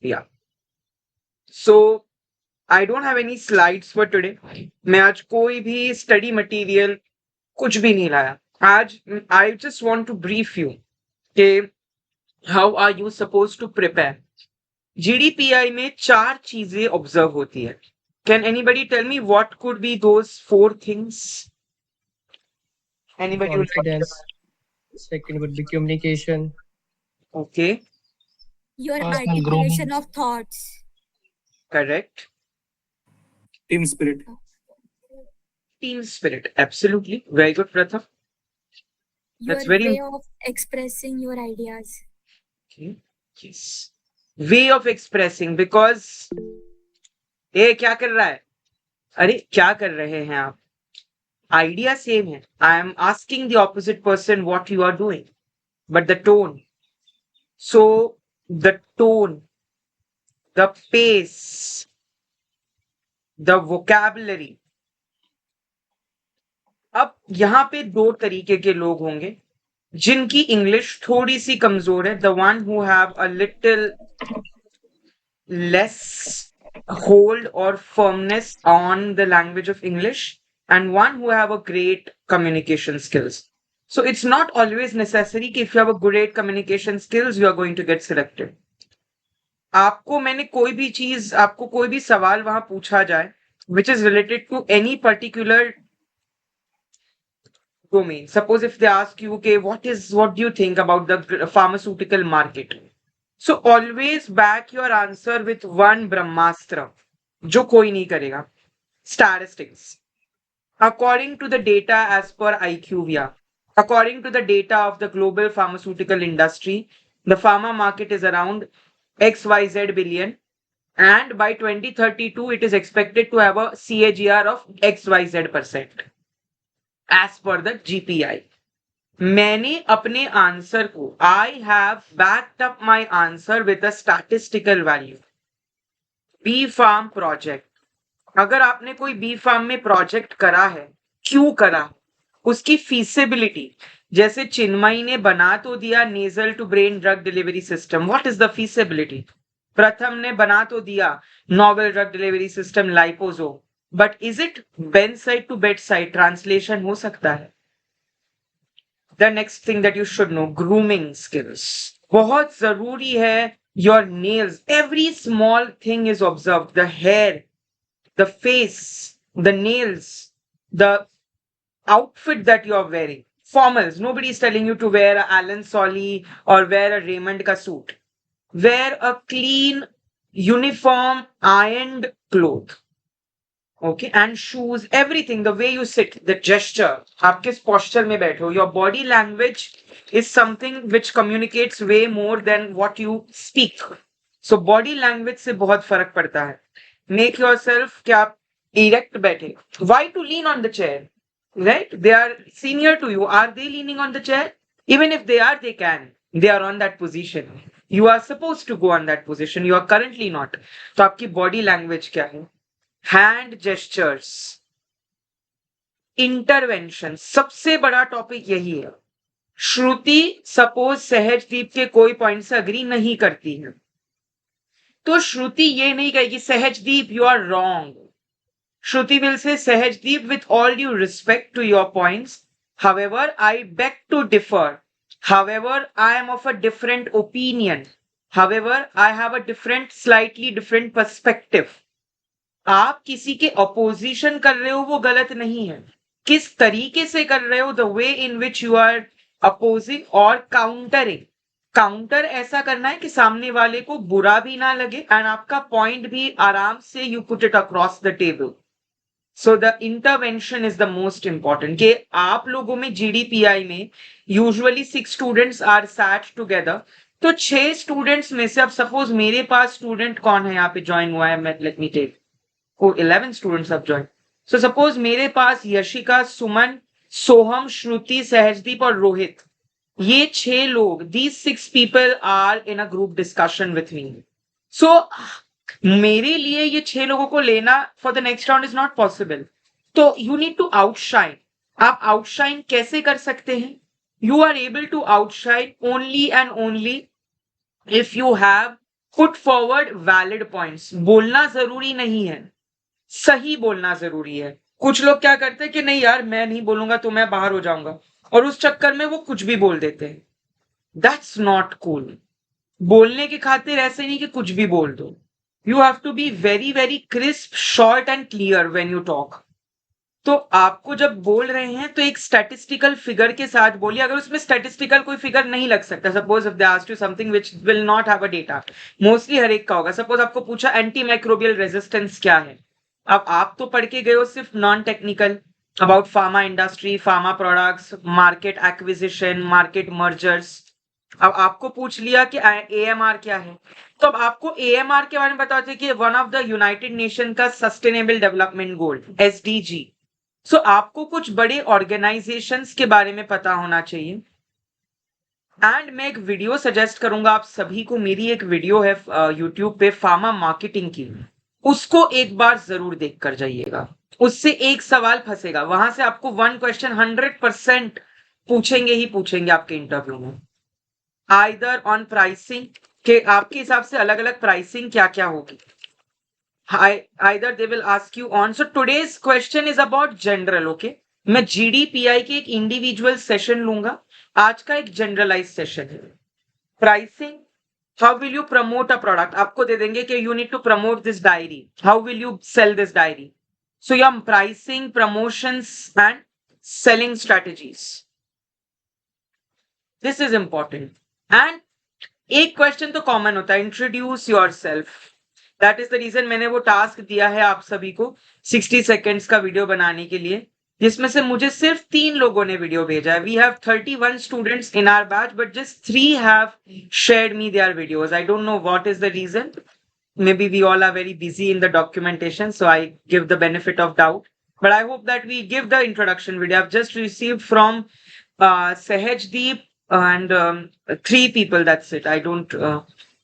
Yeah. So I don't have any slides for today. मैं आज कोई भी study material कुछ भी नहीं लाया. आज I just want to brief you कि how are you supposed to prepare. GDPI में 4 चीजें ऑब्जर्व होती है. Can anybody tell me what could be those 4 things? Anybody would like to? Confidence. Second would be communication. Okay, Your Personal articulation grooming. of thoughts. correct. Team spirit. Team spirit. Absolutely. Very good, Pratham. Your That's very way of expressing your ideas. okay. Yes. Way of expressing because ये क्या कर रहा है? अरे क्या कर रहे हैं आप? Idea same है. I am asking the opposite person what you are doing, but the tone. So the tone, the pace, the vocabulary. अब यहाँ पे 2 तरीके के लोग होंगे जिनकी इंग्लिश थोड़ी सी कमजोर है. The one who have a little less hold or firmness on the language of English, and one who have a great communication skills. So it's not always necessary कि if you have a great communication skills, you are going to get selected. आपको मैंने कोई भी चीज, आपको कोई भी सवाल वहां पूछा जाए, which is related to any particular domain. Suppose if they ask you, okay, what do you think about the pharmaceutical market? So always back your answer with one brahmastra, जो कोई नहीं करेगा. Statistics. According to the data as per IQVIA, according to the data of the global pharmaceutical industry, the pharma market is around XYZ billion, and by 2032 it is expected to have a CAGR of XYZ% as per the GPI. मैंने अपने answer को I have backed up my answer with a statistical value. B pharm project. अगर आपने कोई B farm में project करा है, क्यों करा, उसकी फीसिबिलिटी. जैसे चिन्मयी ने बना तो दिया nasal to brain drug delivery system. What is the feasibility? Pratham ने बना तो दिया नोवेल ड्रग डिलीवरी सिस्टम लाइपोजो, but is it bed side to bed side translation हो सकता है? The next thing that you should know, grooming skills. बहुत जरूरी है. Your nails, every small thing is observed. The hair, the face, the nails, the outfit that you are wearing. Formals. Nobody is telling you to wear a Alan Solly or wear a Raymond ka suit. Wear a clean, uniform, ironed cloth. Okay, and shoes, everything, the way you sit, the gesture, आप किस posture में बैठे हो, your body language is something which communicates way more than what you speak. So body language से बहुत फर्क पड़ता है. Make yourself कि आप erect बैठे. Why to lean on the chair? Right? They are senior to you. Are they leaning on the chair? Even if they are, they can. They are on that position. You are supposed to go on that position. You are currently not. तो आपकी body language क्या है? Hand gestures, intervention. सबसे बड़ा topic यही है. श्रुति suppose Sahajdeep के कोई पॉइंट से अग्री नहीं करती है, तो श्रुति ये नहीं कहेगी Sahajdeep you are wrong. Shruti will say Sahajdeep with all due respect to your points, however I beg to differ, however I am of a different opinion, however I have a different slightly different perspective. आप किसी के opposition कर रहे हो वो गलत नहीं है. किस तरीके से कर रहे हो, the way in which you are opposing और काउंटरिंग. काउंटर ऐसा करना है कि सामने वाले को बुरा भी ना लगे एंड आपका पॉइंट भी आराम से you put it across the table. So the intervention is the most important. कि आप लोगों में जीडीपीआई में usually 6 students are sat together. तो 6 स्टूडेंट्स में से अब सपोज मेरे पास स्टूडेंट कौन है यहाँ पे ज्वाइन हुआ है, let me take 11 students have joined. So suppose मेरे पास यशिका, सुमन, सोहम, श्रुति, सहजदीप और रोहित, ये 6 लोग, these 6 people are in a group discussion with me. So मेरे लिए ये 6 लोगों को लेना for the next round is not possible. तो you need to outshine. आप outshine कैसे कर सकते हैं? You are able to outshine only and only if you have put forward valid points. बोलना जरूरी नहीं है, सही बोलना जरूरी है। कुछ लोग क्या करते हैं कि नहीं यार मैं नहीं बोलूंगा तो मैं बाहर हो जाऊंगा, और उस चक्कर में वो कुछ भी बोल देते हैं। That's not cool. बोलने की खातिर ऐसे नहीं कि कुछ भी बोल दो। You have to be very very crisp, short and clear when you talk. तो आपको जब बोल रहे हैं तो एक स्टैटिस्टिकल फिगर के साथ बोलिए। अगर उसमें स्टैटिस्टिकल कोई फिगर नहीं लग सकता, suppose if they asked you something which will not have a data, mostly हर एक का होगा। सपोज आपको पूछा एंटी माइक्रोबियल रेजिस्टेंस क्या है, अब आप तो पढ़ के गए हो सिर्फ non technical about pharma industry, pharma products, market acquisition, market mergers. अब आपको पूछ लिया कि AMR क्या है, तो अब आपको AMR के बारे में पता होता है कि one of the United nation का सस्टेनेबल डेवलपमेंट गोल SDG। सो आपको कुछ बड़े ऑर्गेनाइजेशंस के बारे में पता होना चाहिए। एंड मैं एक वीडियो सजेस्ट करूंगा आप सभी को, मेरी एक वीडियो है यूट्यूब पे फार्मा मार्केटिंग की, उसको एक बार जरूर देख कर जाइएगा। उससे एक सवाल फंसेगा, वहां से आपको 1 क्वेश्चन 100% पूछेंगे ही पूछेंगे आपके इंटरव्यू में। आइदर ऑन प्राइसिंग, के आपके हिसाब से अलग अलग प्राइसिंग क्या क्या होगी। Either they will ask you on. So today's question is about general, okay? मैं GDPI के एक इंडिविजुअल सेशन लूंगा, आज का एक जनरलाइज सेशन है। Pricing, how will you promote a product, आपको दे देंगे कि you need to promote this diary, how will you sell this diary. So या pricing, promotions and selling strategies, this is important. And एक question तो common होता है, introduce yourself. That is the reason मैंने वो टास्क दिया है आप सभी को 60 सेकेंड्स का वीडियो बनाने के लिए, जिसमें से मुझे सिर्फ 3 लोगों ने वीडियो भेजा है। We have 31 students in our batch, but just 3 have shared me their videos. I don't know what is the reason, maybe we all are very busy in the documentation, so I give the benefit of doubt, but I hope that we give the introduction video. I've just received from Sehajdeep and 3 people, that's it. I don't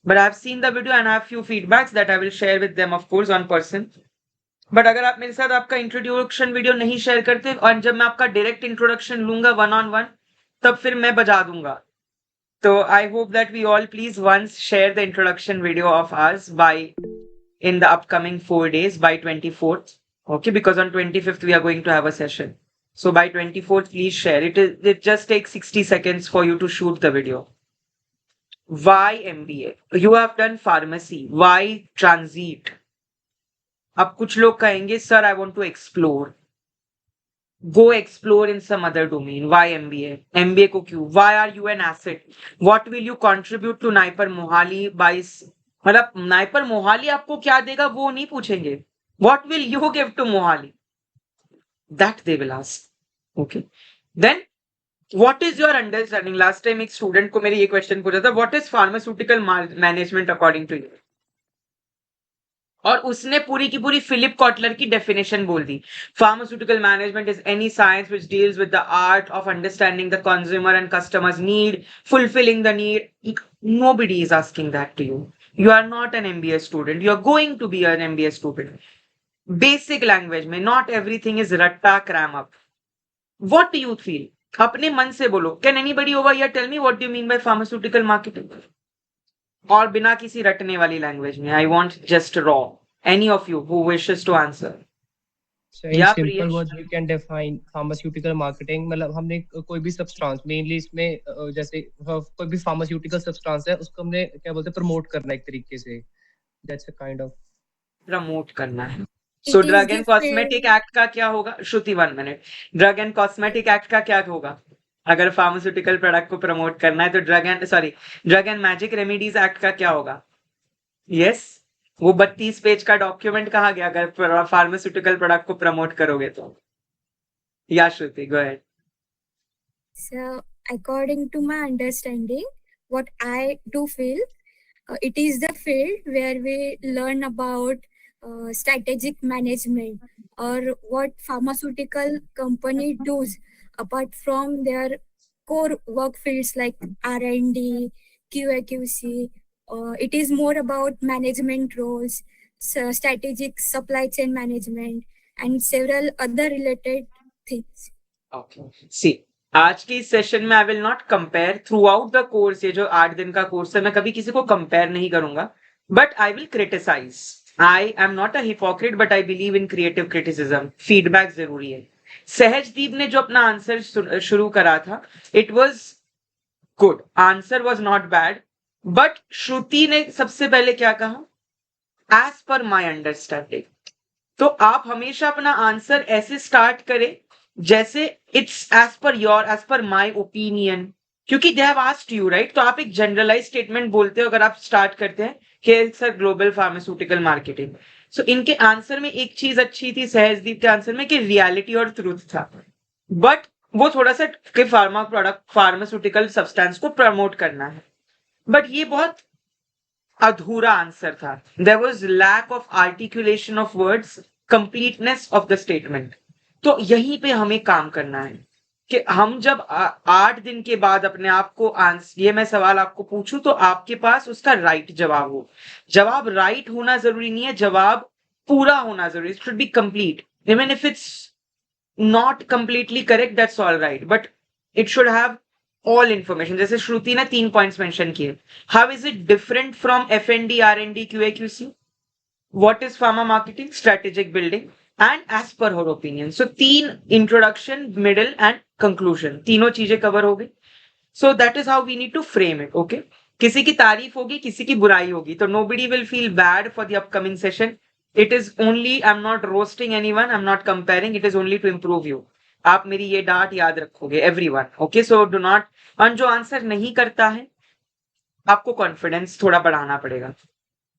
but I've seen the video and I have few feedbacks that I will share with them, of course, on person. But अगर आप मेरे साथ आपका introduction video नहीं share करते और जब मैं आपका डायरेक्ट इंट्रोडक्शन लूंगा 1-on-1, तब फिर मैं बजा दूंगा। So I hope that we all please once share the introduction video of ours by in the upcoming 4 days by 24th. Okay, because on 25th we are going to have a session. So by 24th, please share. It just takes 60 seconds for you to shoot the video. Why MBA? You have done pharmacy. Why transit? अब कुछ लोग कहेंगे sir I want to explore. Go explore in some other domain. Why MBA? MBA को क्यों? Why are you an asset? What will you contribute to Naipar Mohali by? मतलब NIPER Mohali आपको क्या देगा वो नहीं पूछेंगे. What will you give to Mohali? That they will ask. Okay. Then what is your understanding? Last time एक student को मेरे ये क्वेश्चन पूछा था, what is pharmaceutical management according to you? और उसने पूरी की पूरी फिलिप कॉटलर की डेफिनेशन बोल दी. Pharmaceutical management is any science which deals with the art of understanding the consumer and customers need, fulfilling the need. Nobody is asking that to you. You are not an MBA student. You are going to be an MBA student. Basic language में not everything is रट्टा cram up. What do you feel? अपने मन से बोलो. Can anybody over here tell me what do you mean by pharmaceutical marketing? और बिना किसी रटने वाली लैंग्वेज में. I want just raw. Any of you who wishes to answer? So in Yeah, simple Priyesh. words, we can define pharmaceutical marketing. मतलब हमने कोई भी सब्सटेंस, मेनली इसमें जैसे कोई भी फार्मास्यूटिकल सब्सटेंस है उसको हमने क्या बोलते हैं, प्रमोट करना एक तरीके से. That's a kind of promote करना है. It So is drug the and cosmetic field. Act का क्या होगा? श्रुति 1 minute. Drug and cosmetic act का क्या होगा? अगर फार्मास्यूटिकल प्रोडक्ट को प्रमोट करना है तो drug and magic remedies act का क्या होगा? यस, वो 32 पेज का डॉक्यूमेंट कहा गया अगर फार्मास्यूटिकल प्रोडक्ट को प्रमोट करोगे तो. या Shruti, go ahead. So, according to my understanding, what I do feel, it is the field where we learn about strategic management or what pharmaceutical company does apart from their core work fields like R&D, QA/QC. It is more about management roles, strategic supply chain management, and several other related things. Okay. See, आज के इस session में I will not compare through out the course. ये जो 8 दिन का course है मैं कभी किसी को कंपेयर नहीं करूंगा. but I will criticize. I am not a hypocrite, but I believe in creative criticism. Feedback जरूरी है. सहजदीप ने जो अपना आंसर शुरू करा था, it was good. Answer was not bad, but श्रुति ने सबसे पहले क्या कहा? As per my understanding. तो आप हमेशा अपना आंसर ऐसे स्टार्ट करें जैसे it's as per my opinion, क्योंकि they have asked you, right? तो आप एक जनरलाइज स्टेटमेंट बोलते हो अगर आप स्टार्ट करते हैं कि सर ग्लोबल फार्मास्यूटिकल मार्केटिंग. सो इनके आंसर में एक चीज अच्छी थी सहजदीप के आंसर में कि रियलिटी और ट्रूथ था, बट वो थोड़ा सा कि फार्मा प्रोडक्ट फार्मास्यूटिकल सब्सटेंस को प्रमोट करना है, बट ये बहुत अधूरा आंसर था. There was lack of articulation of words, completeness of the statement. तो यहीं पे हमें काम करना है कि हम जब 8 दिन के बाद अपने आप को ये मैं सवाल आपको पूछूं तो आपके पास उसका राइट जवाब हो. जवाब राइट होना जरूरी नहीं है, जवाब पूरा होना जरूरी. It should be complete. Even if it's not completely correct, that's all right, but it should have all information. जैसे श्रुति ने 3 पॉइंट्स मेंशन किए. How is it different from F&D, R&D, QA/QC? What is pharma marketing? Strategic building and as per her opinion. So 3 introduction, middle and conclusion. तीनों चीजें cover हो गई. So that is how we need to frame it. Okay? किसी की तारीफ होगी, किसी की बुराई होगी, तो nobody will feel bad for the upcoming session. It is only, I'm not roasting anyone, I'm not comparing, it is only to improve you. आप मेरी ये डांट याद रखोगे, everyone. Okay? So do not, और जो आंसर नहीं करता है आपको कॉन्फिडेंस थोड़ा बढ़ाना पड़ेगा.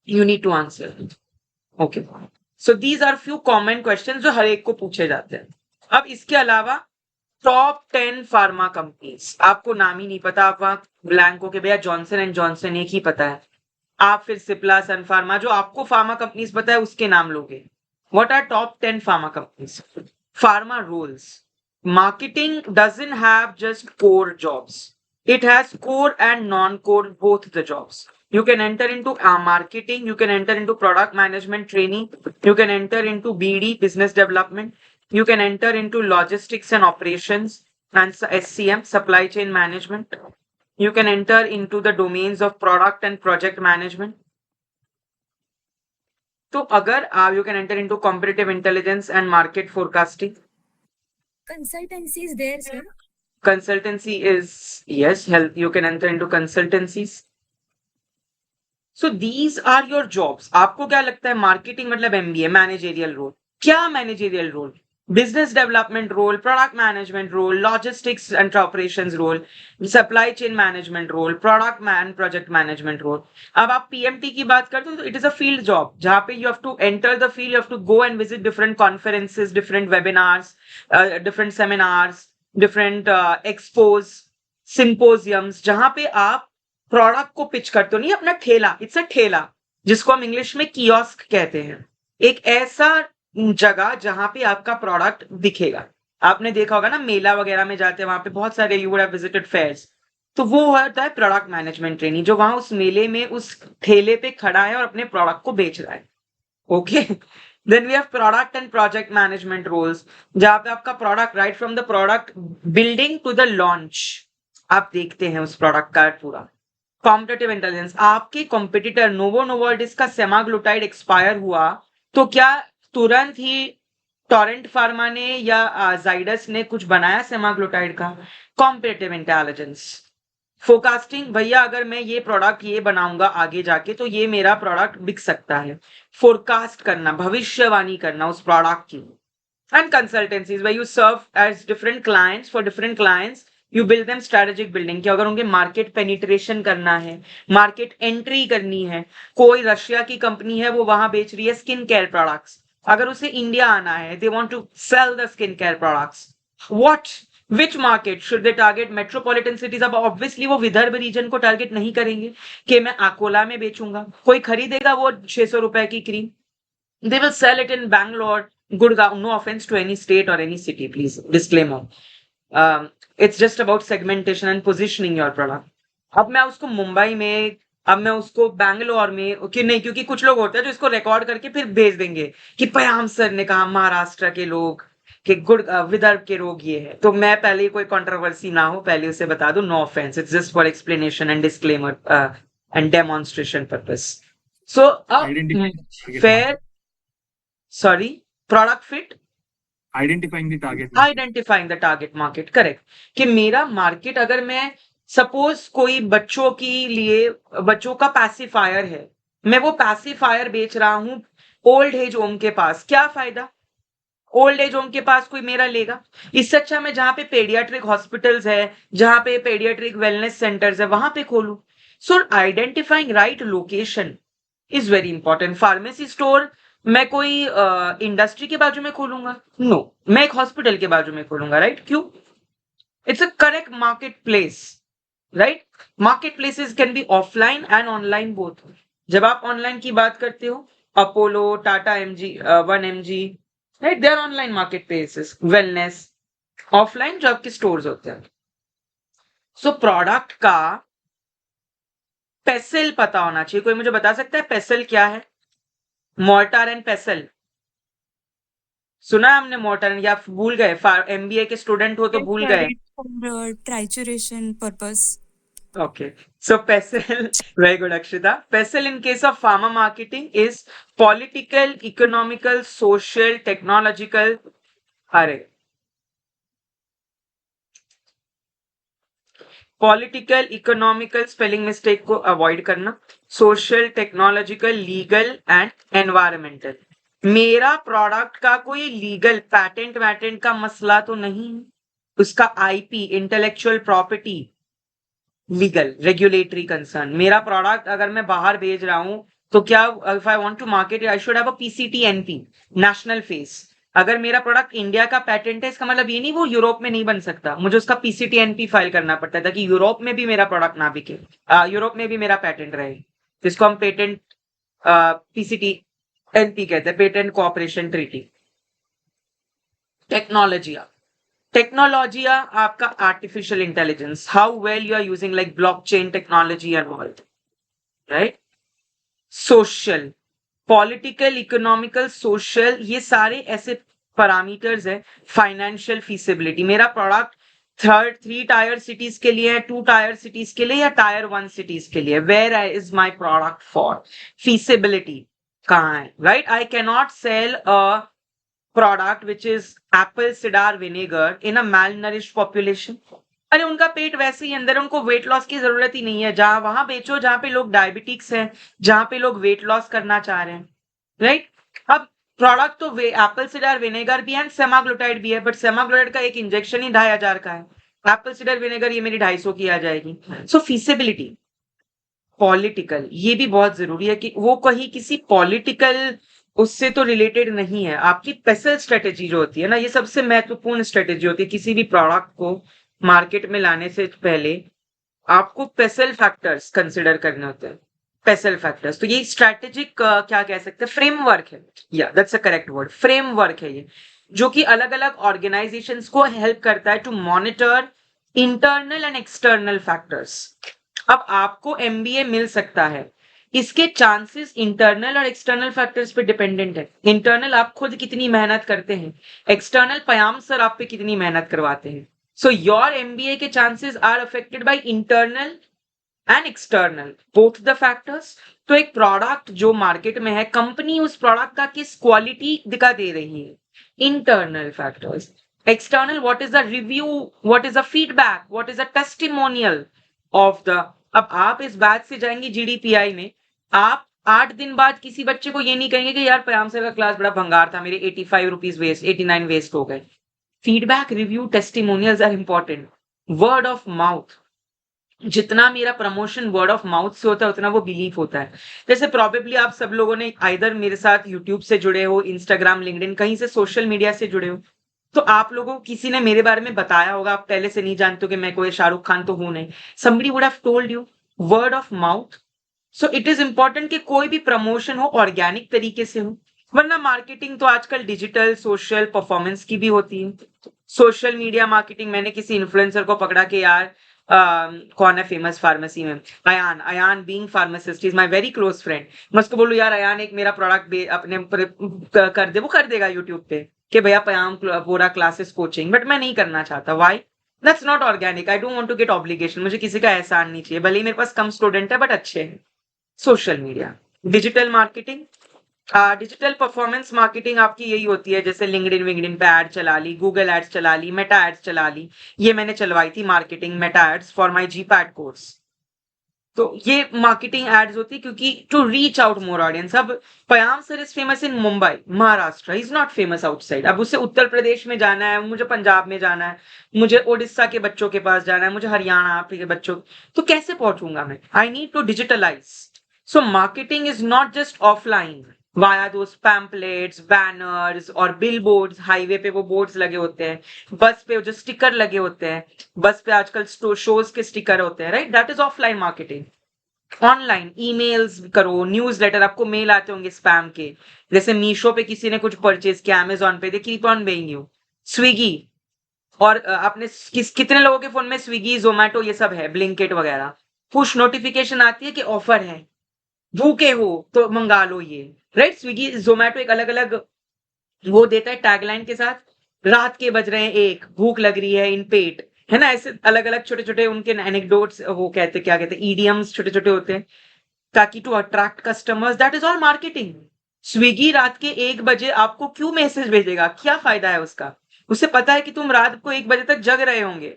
You need to answer. Okay, so these are few common questions जो हर एक को पूछे जाते हैं. अब इसके अलावा टॉप 10 फार्मा कंपनीज, आपको नाम ही नहीं पता, आप वहां ब्लैंक हो के भैया जॉनसन एंड जॉनसन एक ही पता है, आप फिर सिप्ला, सन फार्मा, जो आपको फार्मा कंपनीज पता है उसके नाम लोगे. What are top 10 pharma companies? Pharma roles. Marketing doesn't have just core jobs, it has core and non-core, both the jobs. You can enter into marketing, you can enter into product management training, you can enter into BD, business development, you can enter into logistics and operations and SCM, supply chain management. You can enter into the domains of product and project management. So agar you can enter into competitive intelligence and market forecasting. Consultancy is there, sir. Consultancy is, yes, help. You can enter into consultancies. So these are your jobs. आपको क्या लगता है marketing मतलब MBA, managerial role? क्या managerial role? Business development role, product management role, logistics and operations role, supply chain management role, product project management role. अब आप PMT की बात करते हो तो it is a field job जहां पे you have to enter the field, you have to go and visit different conferences, different webinars, different seminars, different expos, symposiums, जहां पे आप प्रोडक्ट को पिच करते हो. नहीं अपना ठेला, इट्स अ ठेला जिसको हम इंग्लिश में कियोस्क कहते हैं. एक ऐसा जगह जहां पे आपका प्रोडक्ट दिखेगा. आपने देखा होगा ना मेला वगैरह में जाते हैं, वहां पे बहुत सारे you would have visited fairs, तो वो होता है प्रोडक्ट मैनेजमेंट ट्रेनिंग, जो वहां उस मेले में उस ठेले पे खड़ा है और अपने प्रोडक्ट को बेच रहा है. Okay, then we have product and project management roles जहां पे आपका product right from the product building to the launch आप देखते हैं उस प्रोडक्ट का पूरा. कॉम्पिटिटिव इंटेलिजेंस, आपके कॉम्पिटिटर नोवो नोवार्डिस का सेमाग्लुटाइड एक्सपायर हुआ तो क्या तुरंत ही टोरेंट फार्मा ने या जाइडस ने कुछ बनाया सेमाग्लुटाइड का? Competitive intelligence. फोरकास्टिंग, भैया अगर मैं ये प्रोडक्ट ये बनाऊंगा आगे जाके तो ये मेरा प्रोडक्ट बिक सकता है. फोरकास्ट करना, भविष्यवाणी करना उस प्रोडक्ट की. And consultancies, where you serve as different clients, for different clients you build them strategic building, कि अगर उनके मार्केट पेनिट्रेशन करना है, मार्केट एंट्री करनी है, कोई रशिया की कंपनी है वो वहां बेच रही है स्किन केयर प्रोडक्ट्स, अगर उसे इंडिया आना है, they want to sell the skin care products, what which market should they target? Metropolitan cities. अब ऑब्वियसली वो विदर्भ रीजन को टारगेट नहीं करेंगे कि मैं अकोला में बेचूंगा, कोई खरीदेगा वो 600 रुपए की cream? They will sell it in Bangalore, Gurgaon. No offense to any state or any city, please. Disclaimer. It's just about segmentation and positioning your product. अब मैं उसको मुंबई में, अब मैं उसको बैंगलोर में, कि नहीं, क्योंकि कुछ लोग होते हैं जो इसको रिकॉर्ड करके फिर भेज देंगे कि पयाम सर ने कहा महाराष्ट्र के लोग कि विदर्भ के रोग ये है. तो मैं पहले कोई कंट्रोवर्सी ना हो पहले उसे बता दूं, no offence, it's just for explanation and disclaimer and demonstration purpose. So Identifying the target fair, market. sorry, product fit, Identifying the target market. Identifying the target market, correct, कि मेरा मार्केट, अगर मैं सपोज कोई बच्चों के लिए, बच्चों का पैसिफायर है, मैं वो पैसिफायर बेच रहा हूं ओल्ड एज होम के पास, क्या फायदा? ओल्ड एज होम के पास कोई मेरा लेगा? इससे अच्छा मैं जहां पे पेडियाट्रिक हॉस्पिटल्स है, जहां पे पेडियाट्रिक वेलनेस सेंटर्स है, वहां पे खोलूं. So identifying right location is very important. Pharmacy store मैं कोई इंडस्ट्री के बाजू में खोलूंगा? नो, मैं एक हॉस्पिटल के बाजू में खोलूंगा, राइट? क्यों? It's a correct market place, right? Market places can be offline and online both. जब आप ऑनलाइन की बात करते हो, Apollo, Tata MG, 1mg, right, they are online market places. Wellness offline जो आपके स्टोर्स होते हैं. सो प्रोडक्ट का पेसल पता होना चाहिए. कोई मुझे बता सकता है पेसल क्या है? मोर्टार एंड पेसल सुना है हमने? मोर्टार, या भूल गए? एमबीए के स्टूडेंट हो तो भूल गए. For trituration purpose. Okay, so PESEL, very good Akshita. PESEL in case of pharma marketing is political, economical, social, technological. अरे, पॉलिटिकल, इकोनॉमिकल, स्पेलिंग मिस्टेक को अवॉइड करना, social, technological, legal and environmental. मेरा product का कोई legal patent वैटेंट का मसला तो नहीं है, उसका IP, intellectual property, legal, regulatory concern. मेरा प्रोडक्ट अगर मैं बाहर भेज रहा हूं तो क्या, if I want to market, I should have a PCTNP, national phase. अगर मेरा प्रोडक्ट इंडिया का पेटेंट है, इसका मतलब ये नहीं वो यूरोप में नहीं बन सकता, मुझे उसका पीसीटीएनपी फाइल करना पड़ता है ताकि यूरोप में भी मेरा प्रोडक्ट ना बिके, यूरोप में भी मेरा पेटेंट रहे. जिसको हम पेटेंट पीसीटीएनपी कहते हैं, पेटेंट कोऑपरेशन ट्रीटी. टेक्नोलॉजिया आपका artificial intelligence, how well you are using like blockchain technology and all, right? Social, political, economical, social, ये सारे ऐसे पैरामीटर्स है. फाइनेंशियल फीसिबिलिटी, मेरा प्रोडक्ट 3 टायर सिटीज के लिए है, 2 टायर सिटीज के लिए, या टायर 1 सिटीज के लिए, where is my product for? Feasibility कहाँ है, right? I can not sell a product which is apple cider vinegar in a malnourished population. अरे उनका पेट वैसे ही अंदर, उनको वेट लॉस की जरूरत ही नहीं है. जहां वहां बेचो जहां पे लोग डायबिटिक्स हैं, जहां पे लोग वेट लॉस करना चाह रहे हैं, राइट? अब प्रोडक्ट तो एप्पल सिडर विनेगर भी है, सेमाग्लूटाइड भी है, बट सेमाग्लूटाइड का एक इंजेक्शन ही 2500 का है. एप्पल सिडर विनेगर ये मेरी 250 की आ जाएगी. सो फीसिबिलिटी. पॉलिटिकल, ये भी बहुत जरूरी है कि वो कहीं किसी पॉलिटिकल उससे तो रिलेटेड नहीं है. आपकी पेसल स्ट्रेटेजी जो होती है ना, ये सबसे महत्वपूर्ण स्ट्रेटेजी होती है. किसी भी प्रोडक्ट को मार्केट में लाने से पहले आपको पेसल फैक्टर्स कंसिडर करने होते हैं. पेसल फैक्टर्स, तो ये स्ट्रेटेजिक क्या कह सकते हैं, फ्रेमवर्क है. या that's a correct word, framework है ये, जो कि अलग अलग ऑर्गेनाइजेशंस को हेल्प करता है to monitor internal and external factors. अब आपको एमबीए मिल सकता है, इसके चांसेस इंटरनल और एक्सटर्नल फैक्टर्स पे डिपेंडेंट है. इंटरनल आप खुद कितनी मेहनत करते हैं, एक्सटर्नल पयाम सर आप पे कितनी मेहनत करवाते हैं. सो योर एमबीए के chances are affected by internal and external, both the factors. तो एक प्रोडक्ट जो मार्केट में है, कंपनी उस प्रोडक्ट का किस क्वालिटी दिखा दे रही है, internal factors. External, what is the review, what is the feedback, what is the testimonial of the. अब आप इस बात से जाएंगे जीडीपीआई में, आप 8 दिन बाद किसी बच्चे को ये नहीं कहेंगे कि यार पयाम सर का क्लास बड़ा भंगार था, मेरे 85 रुपीज वेस्ट, 89 वेस्ट हो गए. Feedback, review, testimonials are important. Word of mouth, जितना मेरा प्रमोशन वर्ड ऑफ माउथ से होता है उतना वो बिलीफ होता है. जैसे प्रोबेबली आप सब लोगों ने आइदर मेरे साथ यूट्यूब से जुड़े हो, इंस्टाग्राम, लिंक्डइन, कहीं से सोशल मीडिया से जुड़े हो, तो आप लोगों को किसी ने मेरे बारे में बताया होगा. आप पहले से नहीं जानते हो कि मैं कोई शाहरुख खान तो हूं नहीं. somebody would have told you, word of mouth. So it is important कि कोई भी प्रमोशन हो ऑर्गेनिक तरीके से हो, वरना मार्केटिंग तो आजकल डिजिटल, सोशल, परफॉर्मेंस की भी होती है. सोशल मीडिया मार्केटिंग, मैंने किसी इन्फ्लुएंसर को पकड़ा कि यार कौन है फेमस फार्मेसी में, Ayaan being pharmacist is my very close friend. मैं उसको बोलूं यार अयान एक मेरा प्रोडक्ट अपने कर दे, वो कर देगा यूट्यूब पे कि भैया पयाम पूरा क्लासेस कोचिंग, बट मैं नहीं करना चाहता. Why? That's not organic. I don't want to get obligation. मुझे किसी का एहसान नहीं चाहिए, भले ही मेरे पास कम स्टूडेंट है बट अच्छे हैं. Social media, digital marketing, digital performance marketing आपकी यही होती है, जैसे लिंक्डइन विंक्डइन पे एड चला ली, गूगल एड्स चला ली, मेटा एड्स चला ली। ये मैंने चलवाई थी marketing Meta ads for my GPAT course. तो ये मार्केटिंग एड्स होती है क्योंकि to reach out more audience. अब Payam sir is famous in Mumbai Maharashtra, is not famous outside. अब उसे उत्तर प्रदेश में जाना है, मुझे पंजाब में जाना है, मुझे उड़ीसा के बच्चों के पास जाना है, मुझे हरियाणा के बच्चों, तो कैसे पहुंचूंगा मैं? I need to digitalise. So marketing is not just offline via those pamphlets, banners और बिल बोर्ड्स। हाईवे पे वो बोर्ड्स लगे होते हैं, बस पे जो स्टिकर लगे होते हैं, बस पे आजकल शोज के स्टिकर होते हैं, right? That is offline marketing. Online emails करो, न्यूज़लेटर, आपको मेल आते होंगे स्पैम के, जैसे मीशो पे किसी ने कुछ परचेज किया, अमेजोन पे, they keep on paying you. Swiggy, और आपने कितने लोगों के फोन में स्विगी, जोमेटो ये सब है, ब्लिंकिट वगैरह, पुश नोटिफिकेशन आती है कि ऑफर है, भूखे हो तो मंगा लो ये, राइट? स्विगी जोमेटो एक अलग अलग वो देता है टैगलाइन के साथ, रात के बज रहे हैं 1, भूख लग रही है इन पेट, है ना? ऐसे अलग अलग छोटे छोटे उनके एनेक्डोट्स, वो कहते क्या कहते हैं, ईडियम्स छोटे छोटे होते हैं, ताकि to attract customers. That is all marketing. Swiggy रात के 1 बजे आपको क्यों मैसेज भेजेगा? क्या फायदा है उसका? उसे पता है कि तुम रात को 1 बजे तक जग रहे होंगे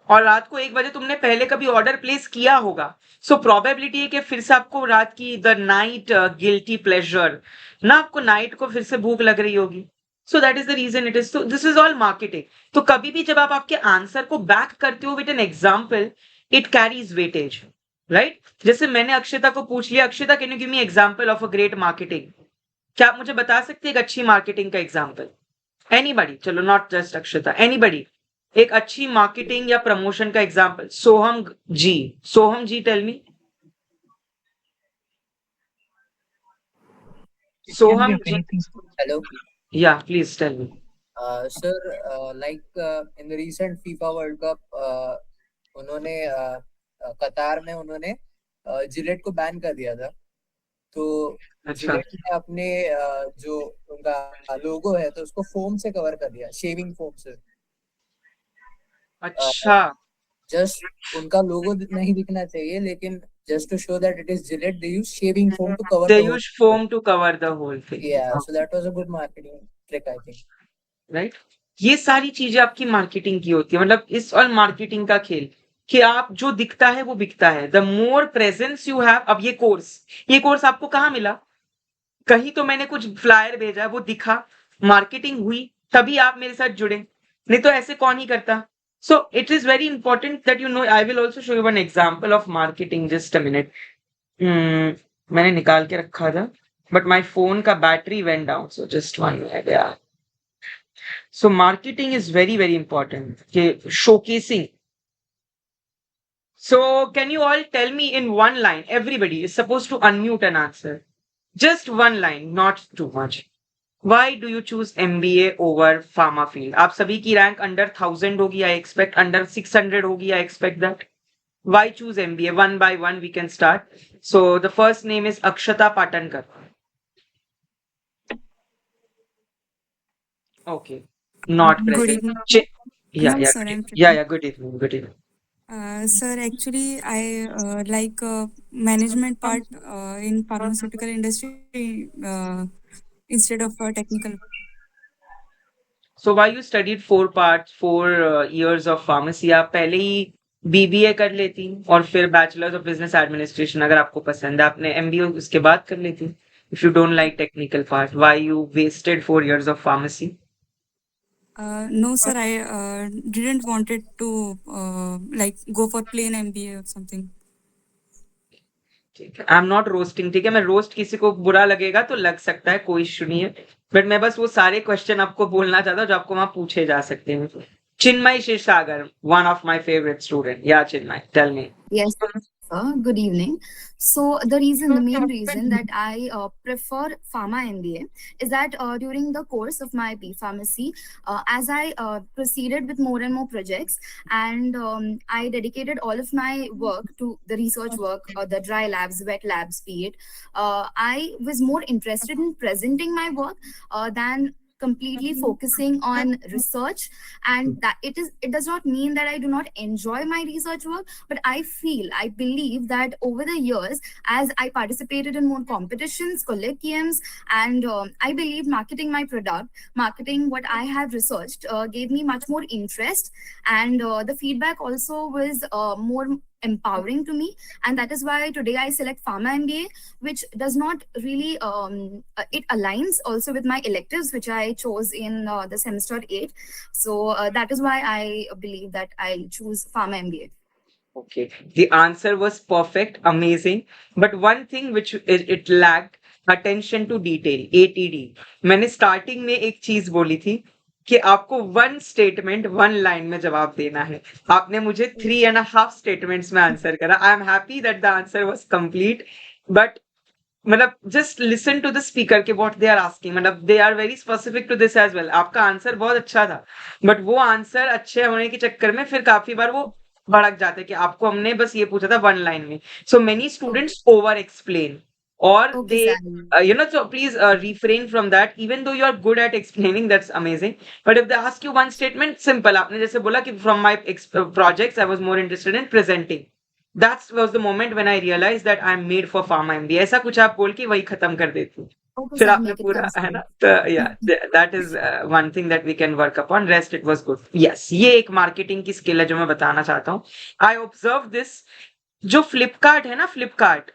और रात को 1 बजे तुमने पहले कभी ऑर्डर प्लेस किया होगा। सो प्रोबेबिलिटी है कि फिर से आपको रात की द नाइट गिल्टी प्लेजर ना, आपको नाइट को फिर से भूख लग रही होगी। So that is the reason it is. तो दिस इज ऑल मार्केटिंग। तो कभी भी जब आप आपके आंसर को बैक करते हो with an example, it carries weightage, right? जैसे मैंने अक्षता को पूछ लिया, Akshata can you give me example of a great marketing? क्या आप मुझे बता सकते हैं एक अच्छी मार्केटिंग का एग्जाम्पल? एनीबडी, चलो नॉट जस्ट अक्षता, एनीबडी, एक अच्छी मार्केटिंग या प्रमोशन का example. Soham ji, Soham ji tell me. Soham ji, Hello. या please tell me. Sir, in the recent FIFA World Cup, उन्होंने कतार में उन्होंने जिलेट को बैन कर दिया था। तो अच्छा, जिलेट ने अपने जो उनका लोगो है तो उसको फोम से कवर कर दिया, शेविंग फोम से। अच्छा, जस्ट उनका लोगो नहीं दिखना चाहिए, लेकिन just to show that it is Gillette, they use shaving foam to cover they the whole use foam to cover the whole thing. Yeah, so that was a good marketing trick, I think. Right? ये सारी चीजें आपकी marketing की होती है। मतलब इस और मार्केटिंग का खेल कि आप जो दिखता है वो बिकता है। The more presence you have. अब ये कोर्स आपको कहाँ मिला? कहीं तो मैंने कुछ फ्लायर भेजा, वो दिखा, मार्केटिंग हुई, तभी आप मेरे साथ जुड़े, नहीं तो ऐसे कौन ही करता। सो it is very important that you know. I will also show you one example of marketing, just a minute. मैंने निकाल के रखा था बट माई फोन का battery went down, so just 1 minute. So marketing is very, very important. Okay, showcasing. So can you all tell me in one line, everybody is supposed to unmute and answer. Just one line, not too much. Why do you choose MBA over pharma field? आप सभी की rank under 1000 होगी, I expect under 600 होगी, I expect that. Why choose MBA? One by one we can start. So the first name is Akshata Patankar. Okay. Not Good present. evening. Yeah, No, yeah, sir, I'm yeah. Good evening. Good evening. Sir, actually, I like management part in pharmaceutical industry instead of technical. So why you studied 4 parts, 4 years of pharmacy? आप पहले ही BBA कर लेती और फिर Bachelors of Business Administration अगर आपको पसंद है, आपने MBA उसके बाद कर लेती. If you don't like technical part, why you wasted 4 years of pharmacy? No, sir, I didn't wanted to like go for plain MBA or something. ठीक है, आई एम नॉट रोस्टिंग, ठीक है? मैं रोस्ट किसी को बुरा लगेगा तो लग सकता है, कोई इशू नहीं है, बट मैं बस वो सारे क्वेश्चन आपको बोलना चाहता हूँ जो आपको वहां पूछे जा सकते हैं. Chinmay Shirsagar, one of my favourite student. Yeah Chinmay, tell me. Yes, sir. Good evening. So the main reason that I prefer Pharma MBA is that during the course of my B Pharmacy, as I proceeded with more and more projects, and I dedicated all of my work to the research work, the dry labs, wet labs, be it. I was more interested in presenting my work than completely focusing on research, and that it does not mean that I do not enjoy my research work, but I believe that over the years, as I participated in more competitions, colloquiums, and I believe marketing my product, marketing what I have researched, gave me much more interest, and the feedback also was more empowering to me, and that is why today I select Pharma MBA, which does not really it aligns also with my electives which I chose in the semester 8. So that is why I believe that I choose Pharma MBA. Okay, the answer was perfect, amazing, but one thing which it lacked, attention to detail, ATD. मैंने starting में एक चीज बोली थी कि आपको one statement one line में जवाब देना है, आपने मुझे 3.5 स्टेटमेंट्स में आंसर करा. I am happy that the answer was complete, but मतलब just listen to the speaker के व्हाट दे आर आस्किंग, मतलब they are very specific to this as well. आपका आंसर बहुत अच्छा था, बट वो आंसर अच्छे होने के चक्कर में फिर काफी बार वो भड़क जाते हैं कि आपको हमने बस ये पूछा था वन लाइन में. So many students over explain or Okay, they sir. so please refrain from that. Even though you are good at explaining, that's amazing, but if they ask you one statement, simple, आपने जैसे बोला कि from my projects I was more interested in presenting, that was the moment when I realized that I'm made for Pharma MBA. ऐसा कुछ आप बोल के वही खत्म कर देती हूँ, Okay, फिर sir, आपने make it पूरा है concise. ना. तो yeah, that is one thing that we can work upon. Rest it was good. Yes, ये एक मार्केटिंग की स्किल है जो मैं बताना चाहता हूँ. I observe this. जो फ्लिपकार्ट है ना, फ्लिपकार्ट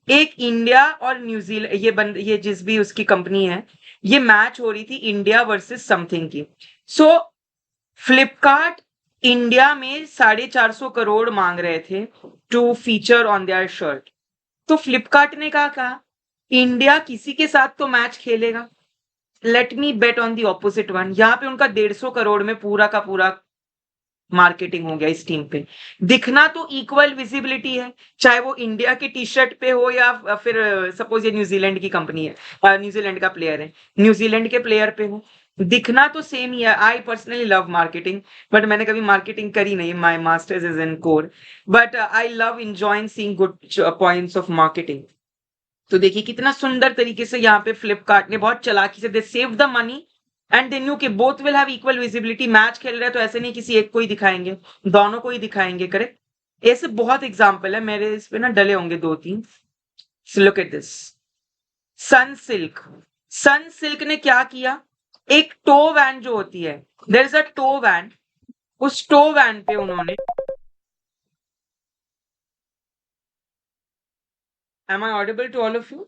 एक इंडिया और न्यूजीलैंड, ये जिस भी उसकी कंपनी है, ये मैच हो रही थी इंडिया वर्सेस समथिंग की. सो फ्लिपकार्ट इंडिया में 450 करोड़ मांग रहे थे to feature on their shirt. तो फ्लिपकार्ट ने कहा इंडिया किसी के साथ तो मैच खेलेगा, let me bet on the opposite one. यहाँ पे उनका 150 करोड़ में पूरा का पूरा मार्केटिंग हो गया इस टीम पे. दिखना तो इक्वल विजिबिलिटी है, चाहे वो इंडिया के टी शर्ट पे हो या फिर सपोज ये न्यूजीलैंड की कंपनी है, न्यूजीलैंड का प्लेयर है, न्यूजीलैंड के प्लेयर पे हो, दिखना तो सेम ही है. I personally love marketing, but मैंने कभी मार्केटिंग करी नहीं. My masters is in core, but I love enjoying seeing good points of marketing. तो देखिए कितना सुंदर तरीके से यहाँ पे फ्लिपकार्ट ने बहुत चालाकी से they save the money and they knew कि both will have equal visibility. Match खेल रहे हैं तो ऐसे नहीं किसी एक को ही दिखाएंगे, दोनों को ही दिखाएंगे. करेक्ट. ऐसे बहुत एग्जाम्पल है मेरे इस पे ना, डले होंगे 2-3. Look at this. सनसिल्क ने क्या किया, एक टो वैन जो होती है, there is a tow van, उस टो वैन पे उन्होंने, am I audible to all of you?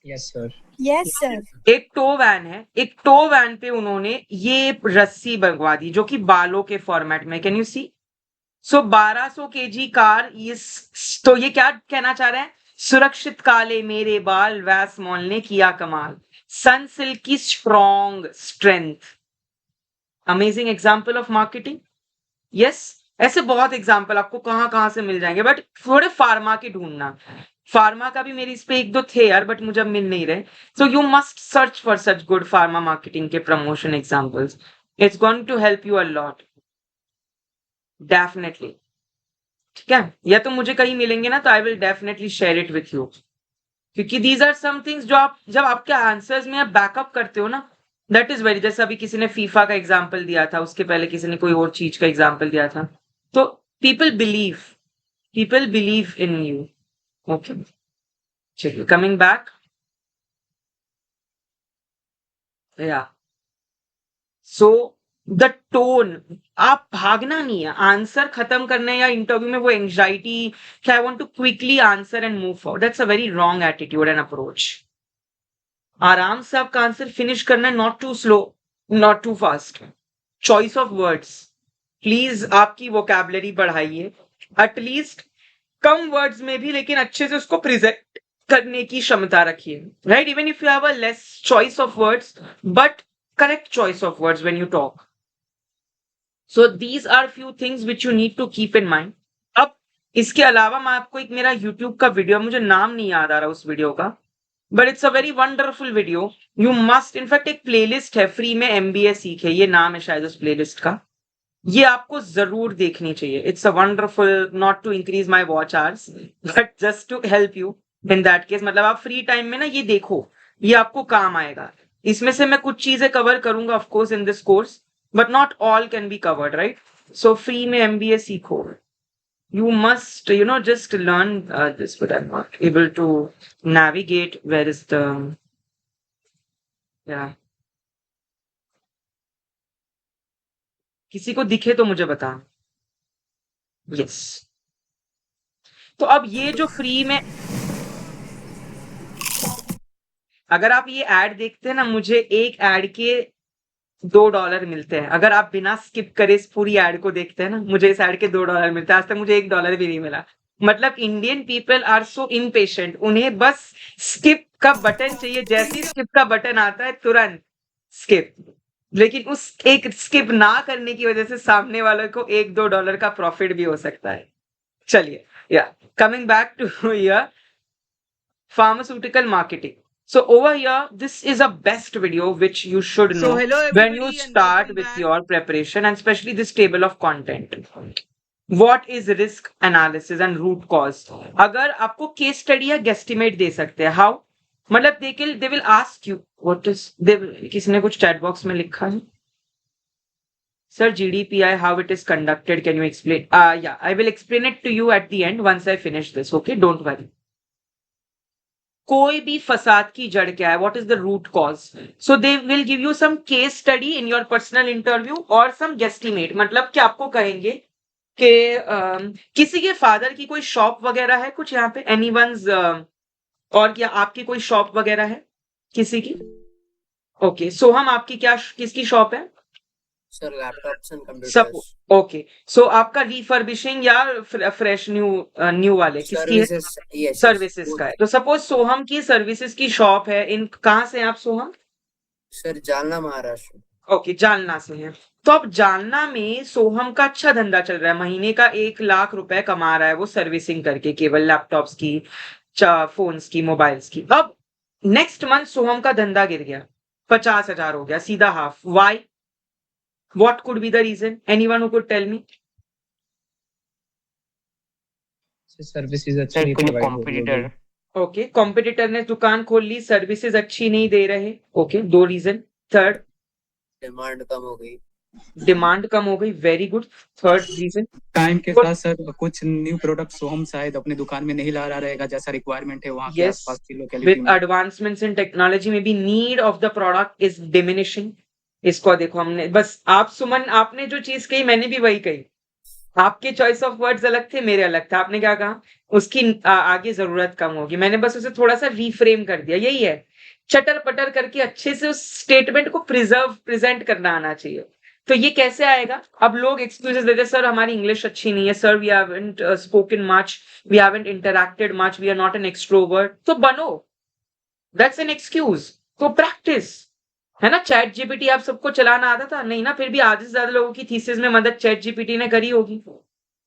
Yes, sir. Yes, sir. एक टो वैन है, एक टो वैन पे उन्होंने ये रस्सी बनवा दी जो कि बालों के फॉर्मेट में. Can you see? So 1200 kg car. तो ये क्या कहना चाह रहे हैं, सुरक्षित काले मेरे बाल, वैस मॉल ने किया कमाल. सनसिल्क की strong strength. Amazing example of marketing. Yes, ऐसे बहुत एग्जाम्पल आपको कहां से मिल जाएंगे, बट थोड़े फार्मा के ढूंढना. फार्मा का भी मेरी इस पे 1-2 थे यार, बट मुझे अब मिल नहीं रहे. So you must search for such good pharma marketing के promotion examples. It's going to help you a lot, definitely. ठीक है, या तो मुझे कहीं मिलेंगे ना तो I will definitely share it with you, क्योंकि दीज आर सम थिंग्स जो आप जब आपके आंसर्स में आप बैकअप करते हो ना, दैट इज वेरी. जैसे अभी किसी ने फीफा का एग्जाम्पल दिया था, उसके पहले किसी ने कोई और चीज का एग्जाम्पल दिया था. तो people believe in you. Okay, चलिए कमिंग बैक. या सो द टोन, आप भागना नहीं है, आंसर खत्म करना है, या इंटरव्यू में वो एंजाइटी कि I want to quickly answer and move forward, that's a very wrong attitude and approach. आराम से आपका आंसर फिनिश करना है, not too slow, not too fast. Choice of words, please आपकी वोकैबुलरी बढ़ाइए, एटलीस्ट कम वर्ड्स में भी, लेकिन अच्छे से उसको प्रेजेंट करने की क्षमता रखिए. Right, even if you have a less choice of words, but correct choice of words when you talk. So these are few things which you need to keep in mind. अब इसके अलावा मैं आपको एक मेरा यूट्यूब का video, मुझे नाम नहीं याद आ रहा उस वीडियो का, but it's a very wonderful video. You must, in fact एक प्लेलिस्ट है फ्री में, MBA सीखे, ये नाम है शायद उस प्लेलिस्ट का. ये आपको जरूर देखनी चाहिए. It's a wonderful, not to increase my watch hours, but just to help you in that case. मतलब आप फ्री टाइम में ना ये देखो, ये आपको काम आएगा. इसमें से मैं कुछ चीजें कवर करूंगा of course in this course, but not all can be covered, right? So free में MBA सीखो. You must, just learn this, but I'm not able to navigate. Where is the, yeah. किसी को दिखे तो मुझे बता. Yes. तो अब ये जो फ्री में, अगर आप ये ऐड देखते हैं ना, मुझे एक ऐड के $2 मिलते हैं. अगर आप बिना स्किप करे इस पूरी ऐड को देखते हैं ना, मुझे इस ऐड के $2 मिलते हैं. आज तक मुझे $1 भी नहीं मिला. मतलब Indian people are so impatient. उन्हें बस स्किप का बटन चाहिए. जैसे ही स्किप का बटन आता है तुरंत स्किप. लेकिन उस एक स्किप ना करने की वजह से सामने वाले को $1-2 का प्रॉफिट भी हो सकता है. चलिए, या coming back to here, pharmaceutical marketing. So over here, this is a best video which you should know So hello when you everybody and start welcome with back. your preparation, and especially this table of content. What is risk analysis and root cause? अगर आपको case study या guesstimate दे सकते हैं, how, मतलब they will ask you what is, किसी ने कुछ chat box में लिखा है, sir, GDPI, how it is conducted, can you explain? Yeah, I will explain it to you at the end once I finish this. Okay, don't worry. कोई भी फसाद की जड़ क्या है, what is the root cause? So they will give you some case study in your personal interview और some guesstimate. मतलब कि आपको कहेंगे कि किसी के फादर की कोई शॉप वगैरह है कुछ यहाँ पे, एनीवन्स, और क्या आपकी कोई शॉप वगैरह है किसी की? ओके, सो हम आपकी क्या, किसकी शॉप है? सर लैपटॉप्स एंड सब. कंप्यूटर्स. ओके, सो आपका रिफर्बिशिंग या फ्रेश न्यू वाले किसकी है? सर्विसेज. यस. सर्विसेज का है. तो सपोज सोहम की सर्विसेज की शॉप है. इन कहाँ से हैं आप सोहम? सर जालना महाराष्ट्र. ओके, जालना से हैं. तो अब जालना में सोहम का अच्छा धंधा चल रहा है. महीने का 1 लाख रुपए कमा रहा है वो सर्विसिंग करके, केवल लैपटॉप्स की, फोन्स की, मोबाइल्स की. अब नेक्स्ट मंथ सोहम का धंधा गिर गया, 50,000 हो गया, सीधा half. Why? What could be the reason? Anyone who could tell me? Services अच्छी नहीं प्रोवाइड हो रही होगी. Okay, कॉम्पिटिटर ने दुकान खोल ली, सर्विसेज अच्छी नहीं दे रहे. Okay, 2 reason. थर्ड, डिमांड कम हो गई. डिमांड कम हो गई. Very good. Third reason, time के Good. साथ सर कुछ न्यू प्रोडक्ट सोहम शायद अपनी दुकान में नहीं ला रहा रहेगा जैसा रिक्वायरमेंट है वहाँ के Yes. आसपास की लोकेलिटी with में. advancements in technology maybe need of the product is diminishing. इसको देखो, हमने बस, आप सुमन आपने जो चीज कही मैंने भी वही कही. आपके चॉइस ऑफ वर्ड्स अलग थे, मेरे अलग था. आपने क्या कहा? उसकी आगे जरूरत कम होगी. मैंने बस उसे थोड़ा सा रीफ्रेम कर दिया. यही है, चटर पटर करके अच्छे से उस स्टेटमेंट को प्रेजेंट करना आना चाहिए. तो ये कैसे आएगा? अब लोग एक्सक्यूजेस देते, सर हमारी इंग्लिश अच्छी नहीं है, sir we haven't spoken much, we haven't interacted much, we are not an extrovert. तो बनो, दैट्स एन एक्सक्यूज. तो प्रैक्टिस है ना. चैट जीपीटी आप सबको चलाना आता था? नहीं ना. फिर भी आधे से ज्यादा लोगों की थीसिस में मदद चैट जीपीटी ने करी होगी.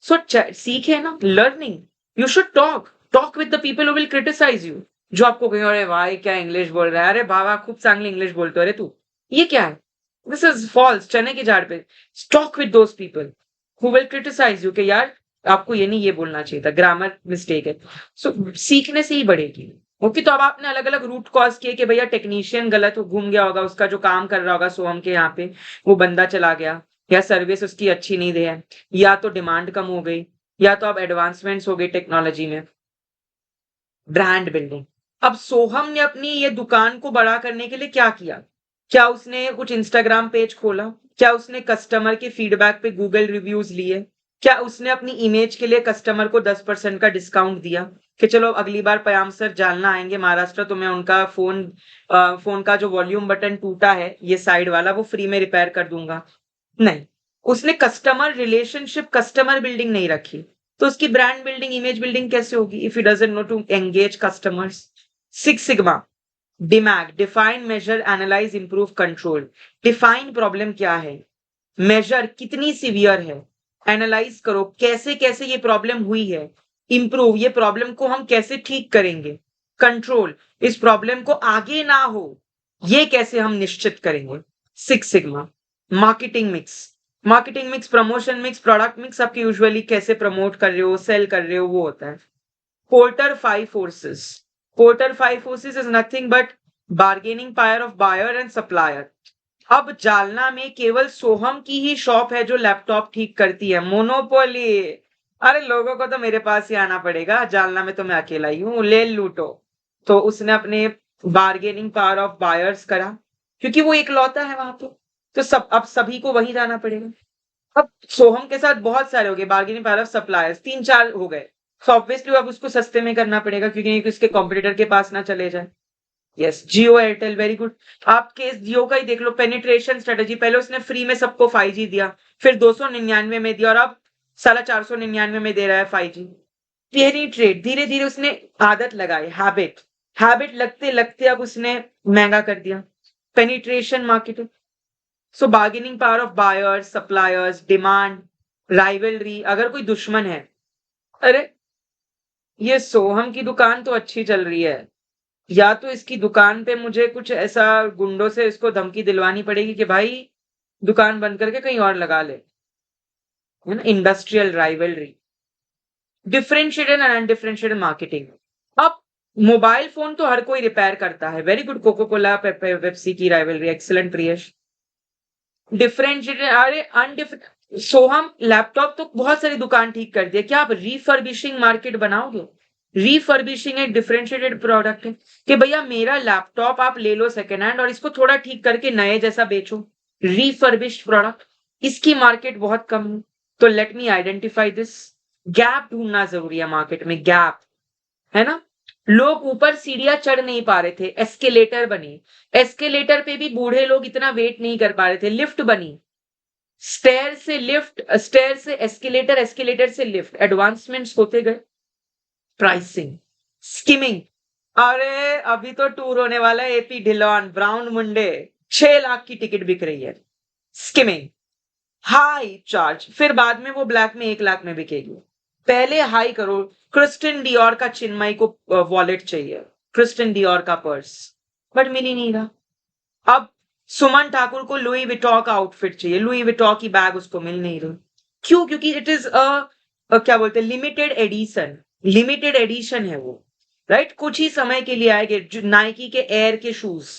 सो सीखे ना, learning. You should talk with the people who will criticise you. जो आपको कहें अरे भाई क्या इंग्लिश बोल रहा है, अरे बाबा खूब चांगली इंग्लिश बोलते हो, अरे तू ये क्या है, दिस इज फॉल्स, चने की झाड़ पे. Talk with those people who will criticise you कि यार आपको ये नहीं, ये बोलना चाहिए था, ग्रामर मिस्टेक है. सो सीखने से ही बढ़ेगी. ओके, तो अब आपने अलग अलग रूट कॉज किए कि भैया टेक्नीशियन गलत घूम गया होगा, उसका जो काम कर रहा होगा सोहम के यहाँ पे वो बंदा चला गया, या सर्विस उसकी अच्छी नहीं दे है, या तो डिमांड कम हो गई, या तो अब एडवांसमेंट्स हो गई टेक्नोलॉजी में. Brand building. अब सोहम ने अपनी ये दुकान को बड़ा करने के लिए क्या किया? क्या उसने कुछ इंस्टाग्राम पेज खोला? क्या उसने कस्टमर के फीडबैक पे गूगल रिव्यूज लिए? क्या उसने अपनी इमेज के लिए कस्टमर को 10% का डिस्काउंट दिया कि चलो अगली बार पयाम सर जालना आएंगे महाराष्ट्र तो मैं उनका फोन का जो वॉल्यूम बटन टूटा है ये साइड वाला वो फ्री में रिपेयर कर दूंगा? नहीं. उसने कस्टमर रिलेशनशिप, कस्टमर बिल्डिंग नहीं रखी. तो उसकी ब्रांड बिल्डिंग, इमेज बिल्डिंग कैसे होगी if he doesn't know to engage customers? 6 sigma, DMAIC, define, measure, analyse, improve, control. Define problem क्या है, मेजर कितनी सीवियर है, एनालाइज करो कैसे कैसे ये प्रॉब्लम हुई है, इंप्रूव ये प्रॉब्लम को हम कैसे ठीक करेंगे, कंट्रोल इस प्रॉब्लम को आगे ना हो ये कैसे हम निश्चित करेंगे. 6 sigma. Marketing mix, marketing mix, promotion mix, product mix, आपके यूजुअली कैसे प्रमोट कर रहे हो, सेल कर रहे हो, वो होता है. Porter 5 forces. Porter 5 forces is nothing but bargaining power of buyer and supplier. अब जालना में केवल सोहम की ही शॉप है जो लैपटॉप ठीक करती है, मोनोपोली। अरे लोगों को तो मेरे पास ही आना पड़ेगा, जालना में तो मैं अकेला ही हूँ, ले लूटो। तो उसने अपने बार्गेनिंग पावर ऑफ बायर्स करा, क्योंकि वो इकलौता है वहां पे, तो अब सभी को वहीं जाना पड़ेगा। अब सोहम के साथ बहुत सारे हो गए, बार्गेनिंग पावर ऑफ सप्लायर्स 3-4 हो गए, तो ऑब्वियसली अब उसको सस्ते में करना पड़ेगा, क्योंकि नहीं तो इसके कॉम्पिटिटर के पास ना चले जाए। Yes, Jio Airtel, very good. आप केस जियो का ही देख लो, पेनिट्रेशन स्ट्रेटेजी, पहले उसने फ्री में सबको 5G दिया, फिर 299 में दिया, और अब साला 499 में दे रहा है 5G। पेनिट्रेट, धीरे धीरे उसने आदत लगाई, हैबिट लगते लगते अब उसने महंगा कर दिया। Penetration marketing. So bargaining power of buyers, suppliers, demand, rivalry. अगर कोई दुश्मन है, अरे ये सोहम की दुकान तो अच्छी चल रही है, या तो इसकी दुकान पे मुझे कुछ ऐसा गुंडों से इसको धमकी दिलवानी पड़ेगी कि भाई दुकान बंद करके कहीं और लगा ले, है ना। Industrial rivalry, differentiated and undifferentiated marketing. अब मोबाइल फोन तो हर कोई रिपेयर करता है, very good. Coca Cola Pepsi की राइवलरी, एक्सीलेंट प्रियश। डिफरेंशिएटेड, अरे सोहम लैपटॉप तो बहुत सारी दुकान ठीक कर दिया, क्या आप रिफर्बिशिंग मार्केट बनाओगे? रिफर्बिशिंग एक डिफरेंशिएटेड प्रोडक्ट है कि भैया मेरा लैपटॉप आप ले लो सेकेंड हैंड और इसको थोड़ा ठीक करके नए जैसा बेचो, रिफर्बिश्ड प्रोडक्ट। इसकी मार्केट बहुत कम है, तो let me identify this. Gap ढूंढना जरूरी है मार्केट में, गैप, है ना। लोग ऊपर सीढ़ियां चढ़ नहीं पा रहे थे, एस्केलेटर बनी, एस्केलेटर पे भी बूढ़े लोग इतना वेट नहीं कर पा रहे थे, लिफ्ट बनी, स्टेयर से लिफ्ट, स्टेयर से एस्केलेटर, एस्केलेटर से लिफ्ट, एडवांसमेंट्स होते गए। प्राइसिंग, स्किमिंग, अरे अभी तो टूर होने वाला है एपी ढिलोन, ब्राउन मुंडे, 6 लाख की टिकट बिक रही है। स्किमिंग, हाई चार्ज, फिर बाद में वो ब्लैक में 1 लाख में बिकेगी। पहले हाई करो। क्रिस्टियन डियोर का चिन्मय को वॉलेट चाहिए, क्रिस्टियन डियोर का पर्स, बट मिल ही नहीं रहा। अब सुमन ठाकुर को लुई विटॉ का आउटफिट चाहिए, लुई विटॉ की बैग उसको मिल नहीं रही। क्यों? क्योंकि इट इज क्या बोलते हैं, लिमिटेड एडिशन, लिमिटेड एडिशन है वो, राइट। कुछ ही समय के लिए आएंगे, नाइकी के एयर के शूज,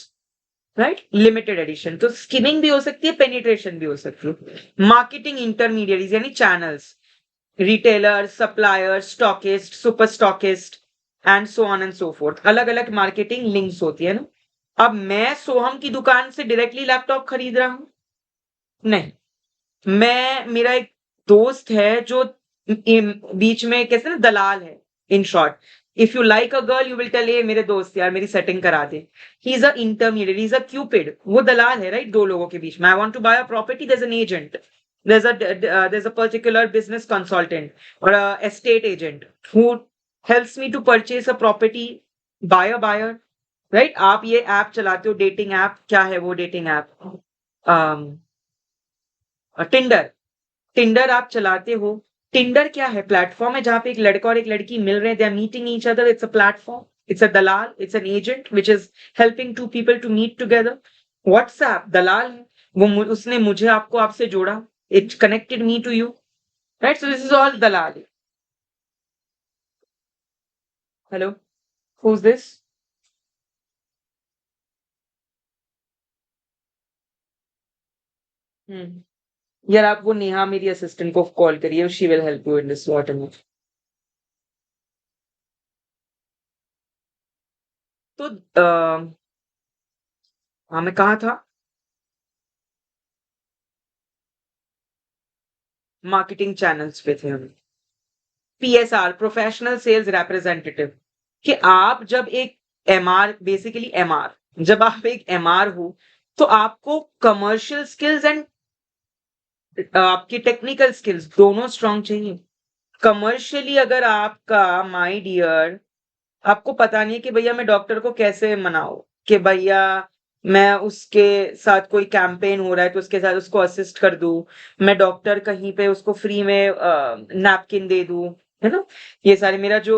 राइट, लिमिटेड एडिशन। तो स्किमिंग भी हो सकती है, पेनिट्रेशन भी हो सकती है। मार्केटिंग इंटरमीडिएरीज यानी channels, retailer, supplier, stockist, super stockist and so on and so fourth, अलग अलग मार्केटिंग लिंक्स होती है ना। अब मैं सोहम की दुकान से डायरेक्टली लैपटॉप खरीद रहा हूं? नहीं, मेरा एक दोस्त है जो बीच में कैसे ना दलाल है। In short, if you like a girl you will tell ए मेरे दोस्त यार मेरी सेटिंग करा दे। He is a intermediate, he is a cupid, वो दलाल है, राइट, दो लोगों के बीच में। I want to buy a property, there is an agent, there's a particular business consultant or a estate agent who helps me to purchase a property by a buyer, right? आप ये app चलाते हो, dating app, क्या है वो dating app? Tinder आप चलाते हो। टिंडर क्या है? प्लेटफॉर्म है जहां पे एक लड़का और एक लड़की मिल रहे हैं, they are meeting each other, it's a platform, it's a दलाल, it's an agent which is helping to people to meet together. WhatsApp दलाल है, वो उसने मुझे आपसे जोड़ा, it connected me to you, right? So this is all dalal. Hello, who's this? यार आप वो नेहा मेरी असिस्टेंट को कॉल करिए, she will help you in this water. तो हाँ, मैं कहा था, मार्केटिंग चैनल्स पे थे हम। PSR, प्रोफेशनल सेल्स रिप्रेजेंटेटिव, कि आप जब एक MR, बेसिकली MR, जब आप एक MR हो तो आपको कमर्शियल स्किल्स एंड आपकी टेक्निकल स्किल्स दोनों स्ट्रांग चाहिए। कमर्शियली अगर आपका, माय डियर, आपको पता नहीं है कि भैया मैं डॉक्टर को कैसे मनाऊं, कि भैया मैं उसके साथ कोई कैंपेन हो रहा है तो उसके साथ उसको असिस्ट कर दूं, मैं डॉक्टर कहीं पे उसको फ्री में नैपकिन दे दूं, है ना। ये सारे, मेरा जो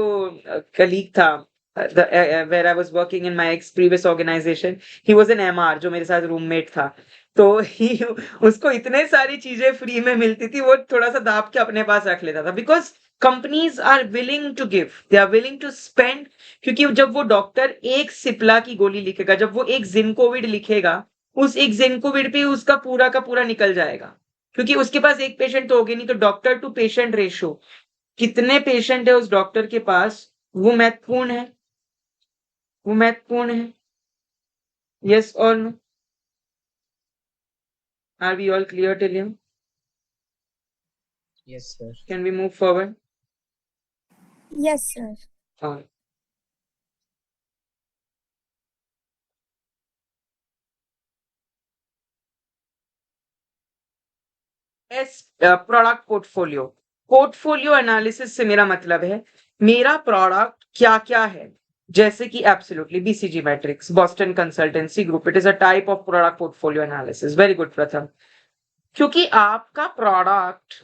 कलीग था where I was working in my previous organization, he was an MR, जो मेरे साथ रूममेट था, तो उसको इतने सारी चीजें फ्री में मिलती थी, वो थोड़ा सा दाब के अपने पास रख लेता था, because companies are willing to give, they are willing to spend, क्योंकि जब वो डॉक्टर एक सिप्ला की गोली लिखेगा, जब वो एक जिनकोविड लिखेगा, उस एक जिनकोविड पे उसका पूरा का पूरा निकल जाएगा, क्योंकि उसके पास एक पेशेंट तो होगे नहीं, तो डॉक्टर टू पेशेंट रेशियो कितने पेशेंट है उस डॉक्टर के पास, वो महत्वपूर्ण है, वो महत्वपूर्ण है। यस और no? Are we all clear till here? Yes, sir. Can we move forward? Yes, sir. हाँ, प्रोडक्ट पोर्टफोलियो, पोर्टफोलियो एनालिसिस से मेरा मतलब है मेरा प्रोडक्ट क्या क्या है, जैसे कि absolutely BCG matrix, Boston consultancy group, it is a type of product portfolio analysis. Very good प्रथम, क्योंकि आपका product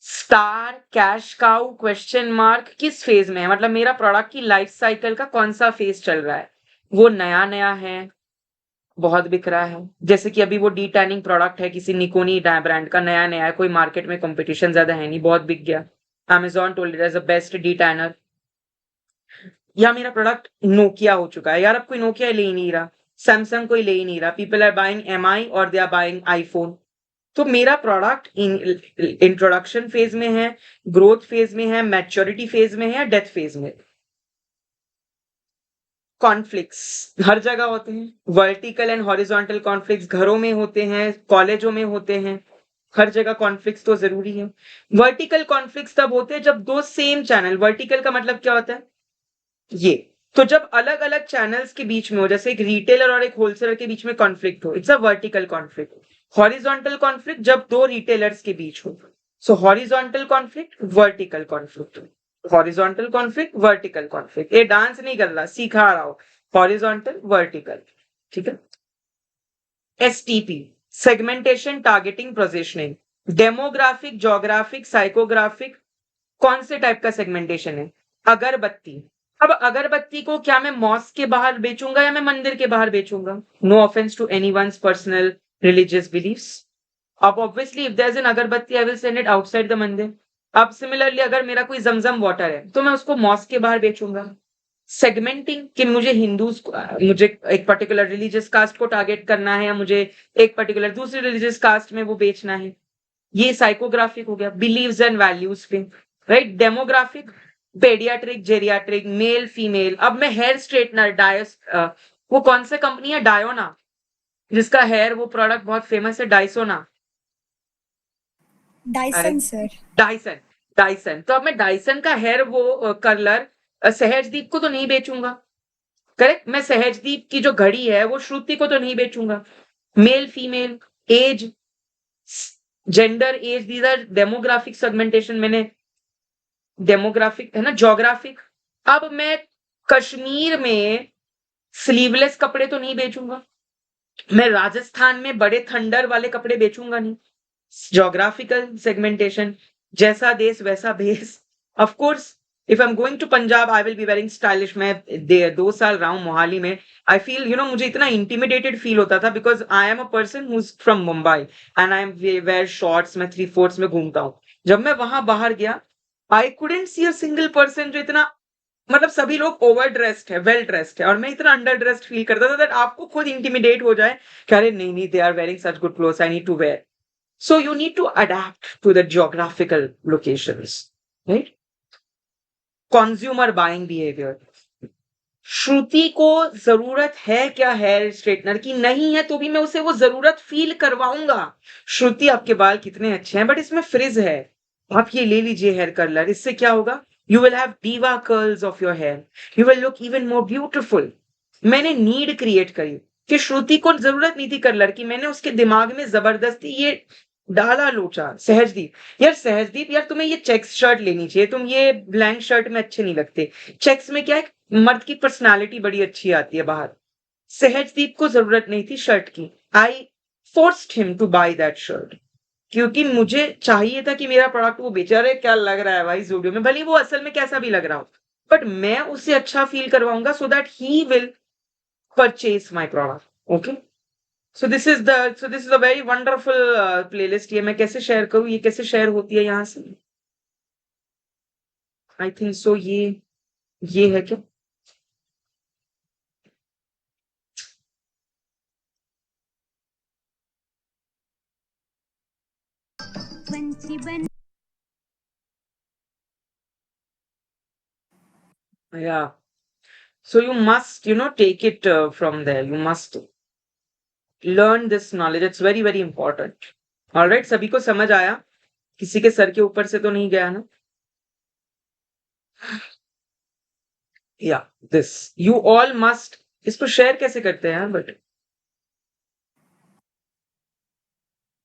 star, cash cow, question mark किस फेज में है, मतलब मेरा प्रोडक्ट की लाइफ साइकिल का कौन सा फेज चल रहा है, वो नया नया है, बहुत बिक रहा है, जैसे कि अभी वो डी टैनिंग प्रोडक्ट है किसी निकोनी ब्रांड का, नया नया है, कोई मार्केट में कंपटीशन ज्यादा है नहीं, बहुत बिक गया, Amazon told it as the best detanner. या मेरा प्रोडक्ट नोकिया हो चुका है, यार अब कोई नोकिया ले ही नहीं रहा, सैमसंग कोई ले ही नहीं रहा, पीपल आर बाइंग MI और दे आर बाइंग आईफोन। तो मेरा प्रोडक्ट इंट्रोडक्शन फेज में है, ग्रोथ फेज में है, मैच्योरिटी फेज में है, या डेथ फेज में। कॉन्फ्लिक्ट्स हर जगह होते हैं, वर्टिकल एंड हॉरिजॉन्टल कॉन्फ्लिक्ट्स घरों में होते हैं, कॉलेजों में होते हैं, हर जगह कॉन्फ्लिक्ट्स तो जरूरी है। वर्टिकल कॉन्फ्लिक्ट्स तब होते हैं जब दो सेम चैनल, वर्टिकल का मतलब क्या होता है, ये तो जब अलग अलग चैनल्स के बीच में हो, जैसे एक रिटेलर और एक होलसेलर के बीच में कॉन्फ्लिक्ट हो, it's a vertical conflict. Horizontal conflict जब दो रिटेलर्स के बीच हो, सो horizontal conflict, vertical conflict, horizontal conflict, vertical conflict. ये डांस नहीं कर रहा, सिखा रहा हूं, हॉरिजॉन्टल वर्टिकल, ठीक है। STP, segmentation targeting positioning, demographic, geographic, psychographic, कौन से टाइप का सेगमेंटेशन है। अगरबत्ती, अब अगरबत्ती को क्या मैं मॉस्क के बाहर बेचूंगा या मैं मंदिर के बाहर बेचूंगा, no offence to anyone's personal religious beliefs. अब obviously if there is an agarbatti I will send it outside the mandir. अब सिमिलरली अगर मेरा कोई जमजम वाटर है तो मैं उसको मॉस्क के बाहर बेचूंगा। सेगमेंटिंग कि मुझे मुझे एक पर्टिकुलर रिलीजियस कास्ट को टारगेट करना है, या मुझे एक पर्टिकुलर दूसरी रिलीजियस कास्ट में वो बेचना है, ये साइकोग्राफिक हो गया, बिलीव्स एंड वैल्यूज पे, right. Demographic, paediatric, geriatric, male female. अब मैं हेयर स्ट्रेटनर वो कौन सा कंपनी है, डायोना, जिसका हेयर वो प्रोडक्ट बहुत फेमस है, डाइसोना, Dyson, sir. Dyson, Dyson. तो अब मैं डाइसन का हेयर वो कर्लर सहजदीप को तो नहीं बेचूंगा, करेक्ट। मैं सहजदीप की जो घड़ी है वो श्रुति को तो नहीं बेचूंगा। Male female, age, gender, age, these are demographic segmentation. मैंने डेमोग्राफिक है ना, ज्योग्राफिक। अब मैं कश्मीर में स्लीवलेस कपड़े तो नहीं बेचूंगा, मैं राजस्थान में बड़े थंडर वाले कपड़े बेचूंगा नहीं, ज्योग्राफिकल सेगमेंटेशन, जैसा देश वैसा भेस। Of course if I am going to Punjab I will be wearing stylish. मैं 2 साल रहा हूं मोहाली में, आई फील मुझे इतना इंटिमिडेटेड फील होता था because I am a person who is from Mumbai and I am wear shorts, मैं 3/4 में घूमता हूं। जब मैं वहां बाहर गया I couldn't see a single person जो इतना, मतलब सभी लोग ओवर ड्रेस्ड है, वेल ड्रेस्ड है, और मैं इतना अंडर ड्रेस्ड फील करता था दैट आपको खुद इंटिमिडेट हो जाए कि अरे नहीं नहीं, they are wearing such good clothes, I need to wear. So you need to adapt to the geographical locations, right? Consumer buying behavior. श्रुति को जरूरत है क्या हेयर स्ट्रेटनर की, नहीं है तो भी मैं उसे वो जरूरत फील करवाऊंगा। श्रुति आपके बाल कितने अच्छे हैं बट इसमें फ्रिज है, आप ये ले लीजिए हेयर कर्लर, इससे क्या होगा, you will have diva curls of your hair, you will look even more beautiful। मैंने नीड क्रिएट करी कि श्रुति को जरूरत नहीं थी कर्लर की, मैंने उसके दिमाग में जबरदस्ती ये डाला लोचा। सहजदीप यार, सहजदीप यार तुम्हें ये चेक्स शर्ट लेनी चाहिए, तुम ये ब्लैंक शर्ट में अच्छे नहीं लगते। चेक्स में क्या है, मर्द की पर्सनालिटी बड़ी अच्छी आती है बाहर। सहजदीप को जरूरत नहीं थी शर्ट की, I forced him to buy that shirt, क्योंकि मुझे चाहिए था कि मेरा प्रोडक्ट वो बेचे। अरे क्या लग रहा है भाई ज़ूडियो में, भले वो असल में कैसा भी लग रहा हो, बट मैं उसे अच्छा फील करवाऊंगा so that he will purchase my product. Okay, so this is a very wonderful playlist। ये मैं कैसे शेयर करूँ, ये कैसे शेयर होती है यहाँ से, आई थिंक सो ये है क्या? Yeah. So you must, take it from there. You must learn this knowledge. It's very, very important. All right. सभी को समझ आया? किसी के सर के ऊपर से तो नहीं गया ना? Yeah, this. You all must. इसको शेयर कैसे करते हैं बट?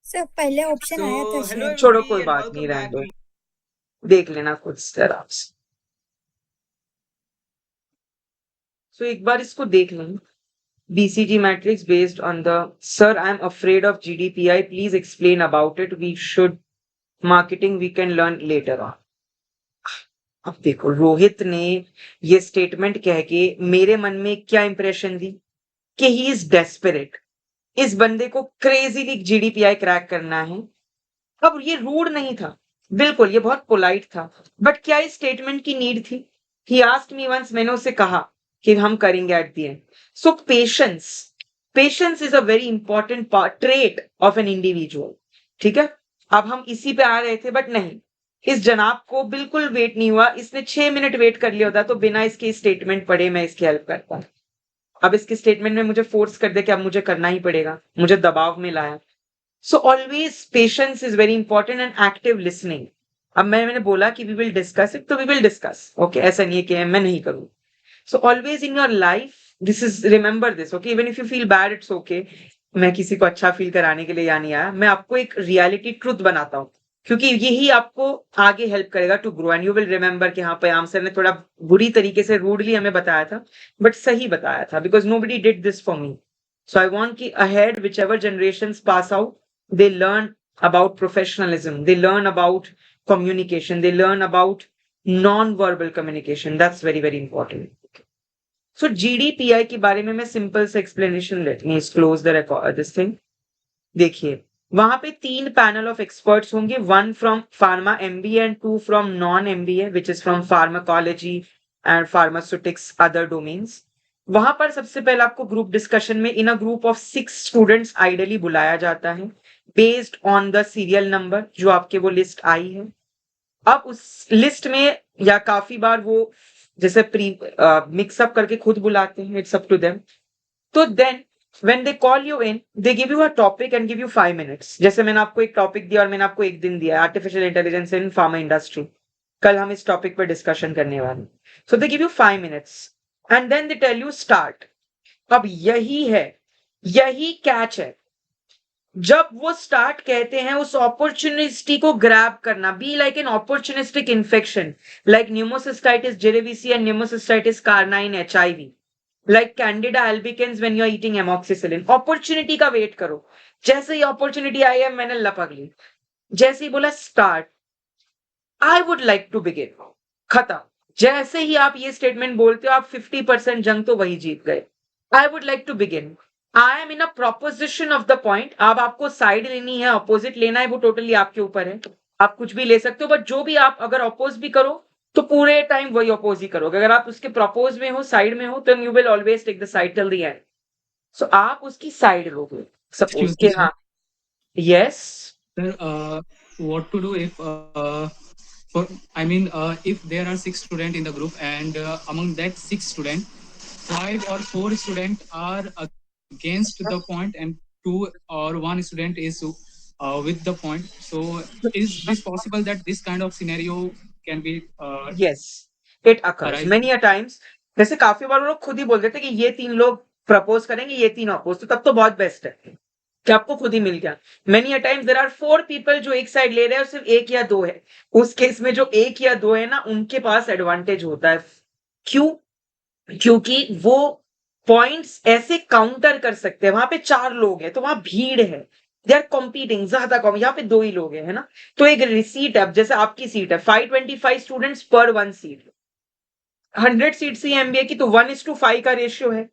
सर पहले ऑप्शन आया था So, hello शेयर। छोड़ो, everybody कोई and बात welcome नहीं, रहने back दो। to देख लेना खुद से आराम से। So एक बार इसको देख लें। BCG matrix based on the sir, I'm afraid of GDPI. Please explain about it. We should marketing we can learn later on. अब देखो, रोहित ने ये स्टेटमेंट कह के मेरे मन में क्या इंप्रेशन दी कि ही इज डेस्परेट। इस बंदे को क्रेजीली GDPI क्रैक करना है। अब ये रूड नहीं था, बिल्कुल ये बहुत पोलाइट था, बट क्या इस स्टेटमेंट की नीड थी? ही आस्क्ड मी वंस, मैंने उसे कहा कि हम करेंगे at the end. So patience is a very important part trait of an individual. ठीक है, अब हम इसी पे आ रहे थे बट नहीं, इस जनाब को बिल्कुल वेट नहीं हुआ। इसने 6 मिनट वेट कर लिया होता तो बिना इसके स्टेटमेंट पढ़े मैं इसकी हेल्प करता। अब इसके स्टेटमेंट में मुझे फोर्स कर दे कि अब मुझे करना ही पड़ेगा, मुझे दबाव में लाया। So always patience is very important and active listening. अब मैंने बोला कि we will discuss it, तो we will discuss. Okay, ऐसा नहीं है कि मैं नहीं करूँ। So always in your life, this is, remember this, okay? Even if you feel bad, it's okay. मैं किसी को अच्छा फील कराने के लिए यहाँ नहीं आया, मैं आपको एक रियलिटी ट्रूथ बनाता हूँ, क्योंकि यही आपको आगे हेल्प करेगा to grow and you will remember कि हाँ पयाम सर ने थोड़ा बुरी तरीके से रूडली हमें बताया था, बट सही बताया था, because nobody did this for me. So I want कि ahead, whichever generations pass out, they learn about professionalism, they learn about communication, they learn about non-verbal communication. That's very, very important. So GDPI के बारे में मैं simple से explanation, let me close the record this thing. देखिए, वहां पे 3 panel of experts होंगे, 1 from pharma MBA and 2 from non MBA, which is from pharmacology and pharmaceutics other domains. वहां पर सबसे पहले आपको ग्रुप डिस्कशन में in a group of 6 students ideally बुलाया जाता है, based on the serial number जो आपके वो लिस्ट आई है। अब उस लिस्ट में या काफी बार वो जैसे प्री मिक्सअप करके खुद बुलाते हैं, इट्स अप टू देम। तो then when they call you in, they give you a topic and give you 5 minutes. जैसे मैंने आपको एक टॉपिक दिया और मैंने आपको एक दिन दिया, artificial intelligence in pharma industry. कल हम इस टॉपिक पर डिस्कशन करने वाले। So they give you 5 minutes and then they tell you start. अब यही कैच है, जब वो स्टार्ट कहते हैं उस अपॉर्चुनिटी को ग्रैब करना, be like an opportunistic infection, like pneumocystis jirovecii and pneumocystis carinii HIV, like candida albicans when you are eating amoxicillin. Opportunity का वेट करो, जैसे ही अपॉर्चुनिटी आई है मैंने लपक ली, जैसे ही बोला start, I would like to begin, खत्म। जैसे ही आप ये स्टेटमेंट बोलते हो आप 50% जंग तो वही जीत गए। I would like to begin, I am in a proposition of the point. अब आपको साइड लेनी है, अपोजिट लेना है, वो टोटली आपके ऊपर है, आप कुछ भी ले सकते हो, बट जो भी आप अगर अपोज भी करो तो पूरे टाइम वही अपोज ही करोगे। अगर आप उसके प्रपोज में हो, साइड में हो, तो you will always take the side till the end. So आप उसकी साइड लोगे, सपोज Excuse के me, sir. हाँ, yes Sir, what to do if, if there are 6 students in the group and among that 6 students, 5 or 4 students are against the point and 2 or 1 student is with the point. So, is this possible that this kind of scenario can be yes, it occurs arise? Many a times. जैसे काफी बार वो लोग खुद ही बोल देते कि ये 3 लोग प्रपोज करेंगे, ये 3 अपोज, तो तब तो बहुत बेस्ट है कि आपको खुद ही मिल गया। Many a times there are 4 people जो एक साइड ले रहे हैं और सिर्फ 1 या 2 है। उस केस में जो 1 या 2 है ना, उनके पास एडवांटेज होता है। क्यों? क्योंकि वो पॉइंट्स ऐसे काउंटर कर सकते हैं। वहां पे 4 लोग हैं तो वहां भीड़ है, दे आर कॉम्पीटिंग, ज्यादा कम। यहाँ पे 2 ही लोग हैं, है ना, तो एक रिसीट है, जैसे आपकी सीट है 525 स्टूडेंट्स पर 1 सीट, 100 सीट सी MBA की, तो 1:5 का रेशियो है,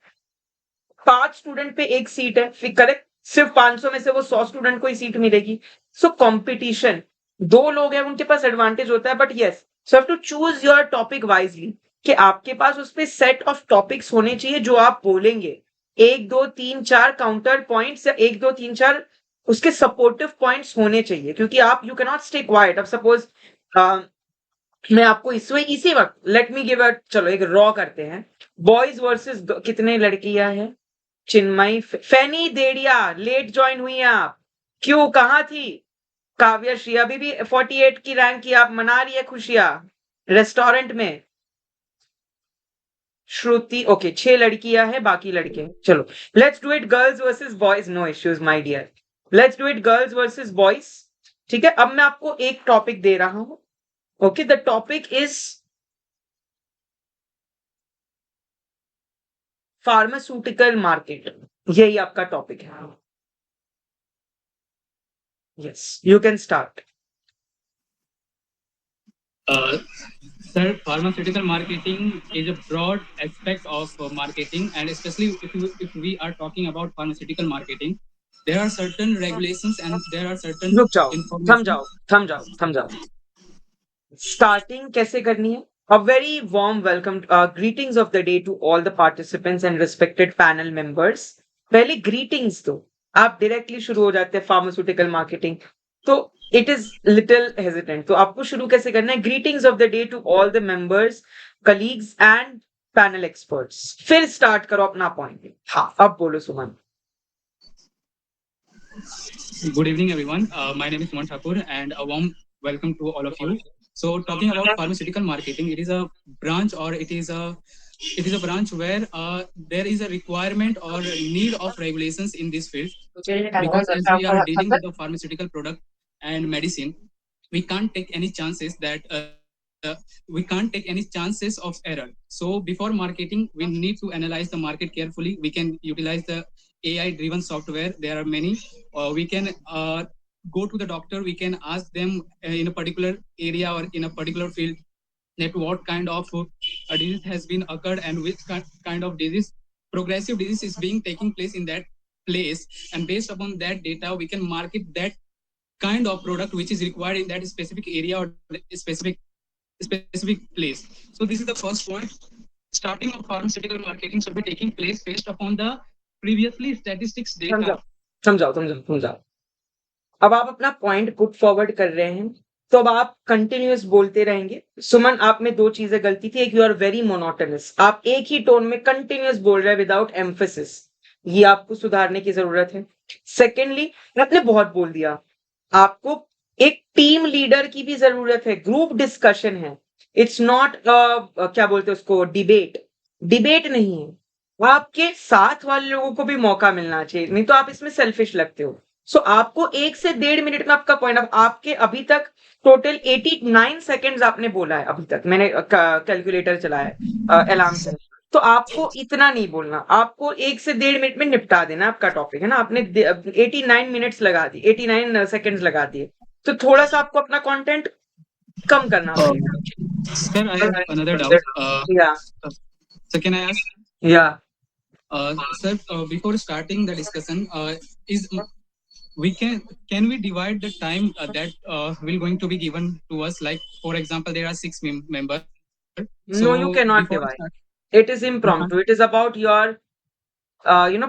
5 स्टूडेंट पे 1 सीट है, फिर करेक्ट, सिर्फ 500 में से वो 100 स्टूडेंट को ही सीट मिलेगी। सो कॉम्पिटिशन, 2 लोग हैं उनके पास एडवांटेज होता है, but yes so have to choose your topic wisely कि आपके पास उस पे सेट ऑफ टॉपिक्स होने चाहिए जो आप बोलेंगे, 1 2 3 4 काउंटर पॉइंट्स या 1 2 3 4 उसके सपोर्टिव पॉइंट्स होने चाहिए, क्योंकि आप you can not stay quiet. अब सपोज मैं आपको इसी वक्त लेट मी गिव अ, चलो एक रॉ करते हैं, बॉयज वर्सेस कितने लड़कियां हैं? चिन्मयी, फैनी देड़िया, लेट ज्वाइन हुई हैं आप, क्यों, कहाँ थी? काव्या श्री अभी भी 48 की रैंक की आप मना रही है खुशियां रेस्टोरेंट में। श्रुति, ओके 6 लड़कियां हैं, बाकी लड़के। चलो let's do it girls versus boys, no issues my dear, let's do it girls versus boys. ठीक है, अब मैं आपको एक टॉपिक दे रहा हूं। Okay, the topic is pharmaceutical market, यही आपका टॉपिक है। Yes, you can start. Sir, pharmaceutical marketing is a broad aspect of marketing, and especially if we are talking about pharmaceutical marketing, there are certain regulations and there are certain रुक जाओ, information. थम जाओ। Starting कैसे करनी है? A very warm welcome, greetings of the day to all the participants and respected panel members. पहले greetings दो, आप डायरेक्टली शुरू हो जाते हैं फार्मास्यूटिकल मार्केटिंग, तो इट इज लिटिल हेजिटेंट। तो आपको शुरू कैसे करना है? Greetings of the day to all the members, colleagues and panel experts, फिर स्टार्ट करो अपना पॉइंट। हाँ, अब बोलो सुमन। Good evening, everyone. My name is Suman Thakur, and a warm welcome to all of you. So, talking about pharmaceutical marketing, it is a branch, or it is a branch where there is a requirement or need of regulations in this field. Because as we are dealing with the pharmaceutical product and medicine, we can't take any chances of error. So before marketing, we need to analyze the market carefully. We can utilize the AI driven software. There are many. We can go to the doctor. We can ask them in a particular area or in a particular field that what kind of disease has been occurred and which kind of disease, progressive disease, is being taking place in that place. And based upon that data, we can market that kind of product which is required in that specific area or specific place. So this is the first point. Starting of pharmaceutical marketing should be taking place based upon the previously statistics data. समझाओ। अब आप अपना point put forward कर रहे हैं, तो अब आप कंटिन्यूअस बोलते रहेंगे। सुमन, आप में 2 चीजें गलती थी। एक, यू आर वेरी मोनोटोनस, आप एक ही टोन में कंटिन्यूअस बोल रहे हैं विदाउट एम्फेसिस, ये आपको सुधारने की जरूरत है। सेकेंडली, आपने बहुत बोल दिया, आपको एक टीम लीडर की भी जरूरत है, ग्रुप डिस्कशन है, इट्स नॉट क्या बोलते हैं उसको, डिबेट नहीं है। आपके साथ वाले लोगों को भी मौका मिलना चाहिए, नहीं तो आप इसमें सेल्फिश लगते हो। सो आपको 1 से 1.5 मिनट में आपका पॉइंट, आपके अभी तक टोटल 89 सेकेंड्स आपने बोला है अभी तक, मैंने कैलकुलेटर चलाया है अलार्म से। तो आपको इतना नहीं बोलना, आपको 1 से 1.5 मिनट में निपटा देना आपका टॉपिक, है ना। आपने 89 मिनट्स लगा दी, 89 सेकेंड्स लगा दिए, तो थोड़ा सा आपको अपना कंटेंट कम करना पड़ेगा। Sir, I have another doubt. Yeah. So can I ask? Yeah. Sir, before starting the discussion, can we divide the time that will going to be given to us? Like, for example, there are 6 members. No, you cannot divide. It is impromptu. It is about your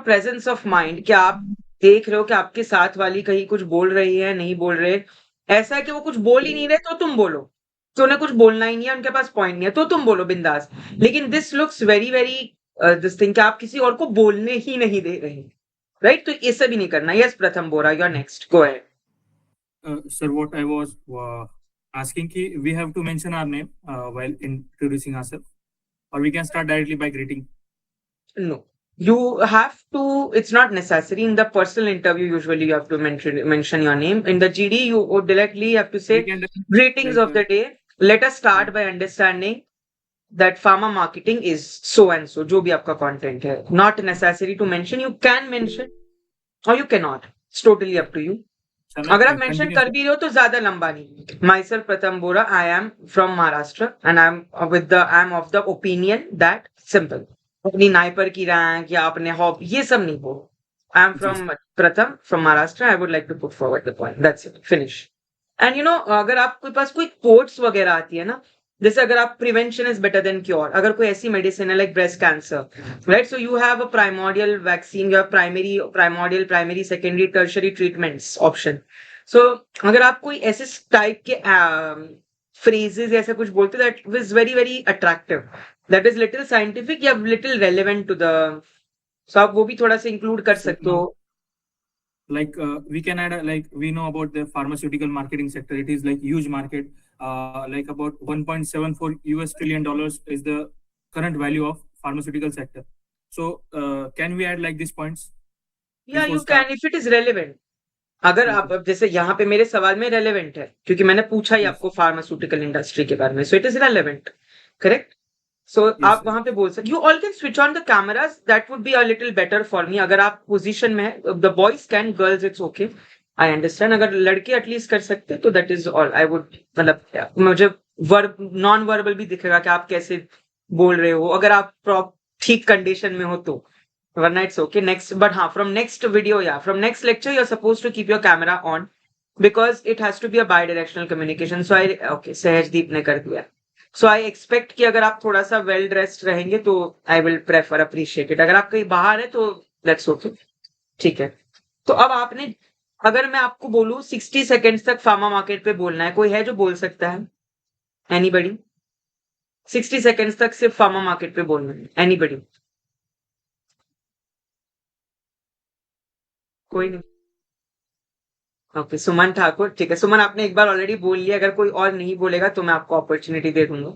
presence of mind. क्या आप देख रहे हो कि आपके साथ वाली कहीं कुछ बोल रही है, नहीं बोल रहे, ऐसा है कि वो कुछ बोल ही नहीं रहे, तो तुम बोलो। तो उन्हें कुछ बोलना ही नहीं है, उनके पास पॉइंट नहीं है, तो तुम बोलो बिंदास। लेकिन this looks very very this thing कि आप किसी और को बोलने ही नहीं दे रहे, राइट? तो ऐसा भी नहीं करना। Yes Pratham Bora, you are next, go ahead. Sir, what I was asking ki we have to mention our name while introducing ourselves, or we can start directly by greeting. No, you have to. It's not necessary. In the personal interview, usually you have to mention your name. In the GD, you would directly have to say greetings of the day. Let us start by understanding that pharma marketing is so and so. जो भी आपका content है, not necessary to mention. You can mention or you cannot. It's totally up to you. अगर आप mention कर भी रहे हो तो ज्यादा लंबा नहीं। Myself प्रथम बोरा, I am from Maharashtra and I am of the opinion that simple. अपनी नाइपर की रैंक या अपने हॉब ये सब नहीं बोलो। I am from प्रथम from Maharashtra. I would like to put forward the point. That's it. Finish. And अगर आपके पास कोई कोट्स वगैरह आती है ना, जैसे अगर आप prevention is better than cure, अगर कोई ऐसी मेडिसिन है like breast cancer, right, so you have a primordial vaccine, you have primary secondary tertiary treatments option. So अगर आप कोई ऐसे टाइप के phrases ऐसा कुछ बोलते, that was very attractive, that is little scientific या little relevant to the, so आप वो भी थोड़ा सा include कर सकते हो. Like we can add like we know about the pharmaceutical marketing sector. It is like huge market. Like about 1.74 US trillion dollars is the current value of pharmaceutical sector. So can we add like these points? Yeah, you can if it is relevant. अगर आप अब जैसे यहाँ पे मेरे सवाल में relevant है क्योंकि मैंने पूछा ही आपको फार्मास्यूटिकल इंडस्ट्री के बारे में, so it is relevant, correct. So आप वहां पे बोल सकते, you all can switch on the cameras, that would be a little better for me. अगर आप पोजीशन में है, the boys can, girls it's okay, I understand. अगर लड़के एटलीस्ट कर सकते तो that is all. I would, मतलब मुझे नॉन वर्बल भी दिखेगा कि आप कैसे बोल रहे हो, अगर आप ठीक कंडीशन में हो तो, वरना it's okay. Next, but from next video, from next lecture, you're supposed to keep your camera on because it has to be a bi-directional communication. So Sahajdeep ने कर दिया. So I expect कि अगर आप थोड़ा सा well dressed रहेंगे तो I will prefer, appreciate it. अगर आप कहीं बाहर है तो that's okay. ठीक है. तो अब आपने, अगर मैं आपको बोलूं 60 seconds तक फार्मा मार्केट पे बोलना है, कोई है जो बोल सकता है? Anybody? 60 seconds तक सिर्फ फार्मा मार्केट पे बोलना है. Anybody? कोई नहीं. ओके, सुमन ठाकुर, ठीक है. सुमन आपने एक बार ऑलरेडी बोल लिया, अगर कोई और नहीं बोलेगा तो मैं आपको अपॉर्चुनिटी दे दूंगा.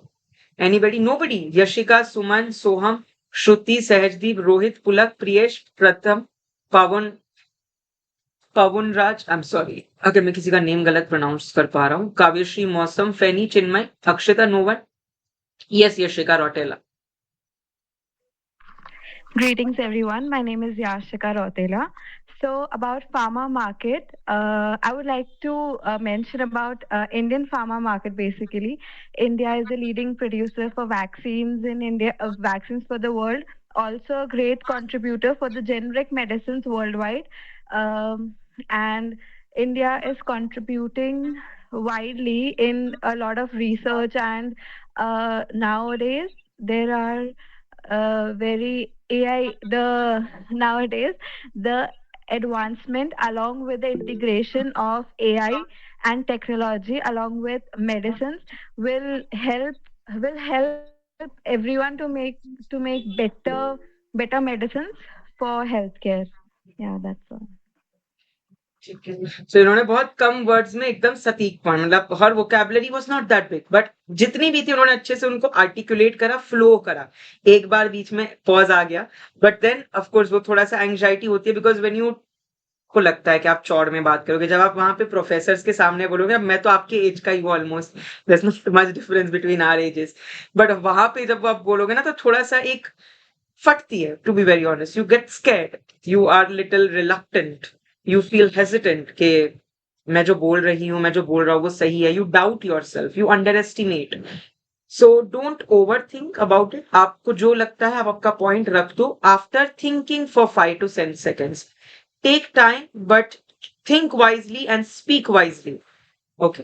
एनीबडी? नोबडी? यशिका, सुमन, सोहम, श्रुति, सहजदीप, रोहित, पुलक, प्रियेश, प्रथम, पवन राज, आई एम सॉरी अगर मैं किसी का नेम गलत प्रोनाउंस कर पा रहा हूँ, Kavyashree, Mausam, Feni, Chinmay, Akshata, Novan. Yes, Yashika Rautela. Greetings everyone, my name is Yashika Rotela. So about pharma market, I would like to mention about Indian pharma market. Basically, India is the leading producer for vaccines in India, vaccines for the world. Also a great contributor for the generic medicines worldwide. And India is contributing widely in a lot of research, and nowadays there are very AI, nowadays the advancement along with the integration of AI and technology along with medicines will help everyone to make better medicines for healthcare. Yeah, that's all. ठीक है. So इन्होंने बहुत कम words में एकदम सटीक point, मतलब हर vocabulary was not that big, but जितनी भी थी उन्होंने अच्छे से उनको आर्टिकुलेट करा, फ्लो करा. एक बार बीच में पॉज आ गया, बट देन ऑफ कोर्स वो थोड़ा सा एंजाइटी होती है बिकॉज व्हेन यू को लगता है कि आप चौड़ में बात करोगे, जब आप वहां पे प्रोफेसर्स के सामने बोलोगे, अब मैं तो आपके एज का ही हूँ almost, there is not much difference between our ages, but वहां पे जब आप बोलोगे ना तो थोड़ा सा एक फटती है. To be very honest, you get scared, you are little reluctant, you feel hesitant कि मैं जो बोल रही हूँ, मैं जो बोल रहा हूँ वो सही है. You doubt yourself, you underestimate. So don't overthink about it. आपको जो लगता है आप आपका पॉइंट रख दो. After thinking for 5 to 10 seconds, take time but think wisely and speak wisely. Okay,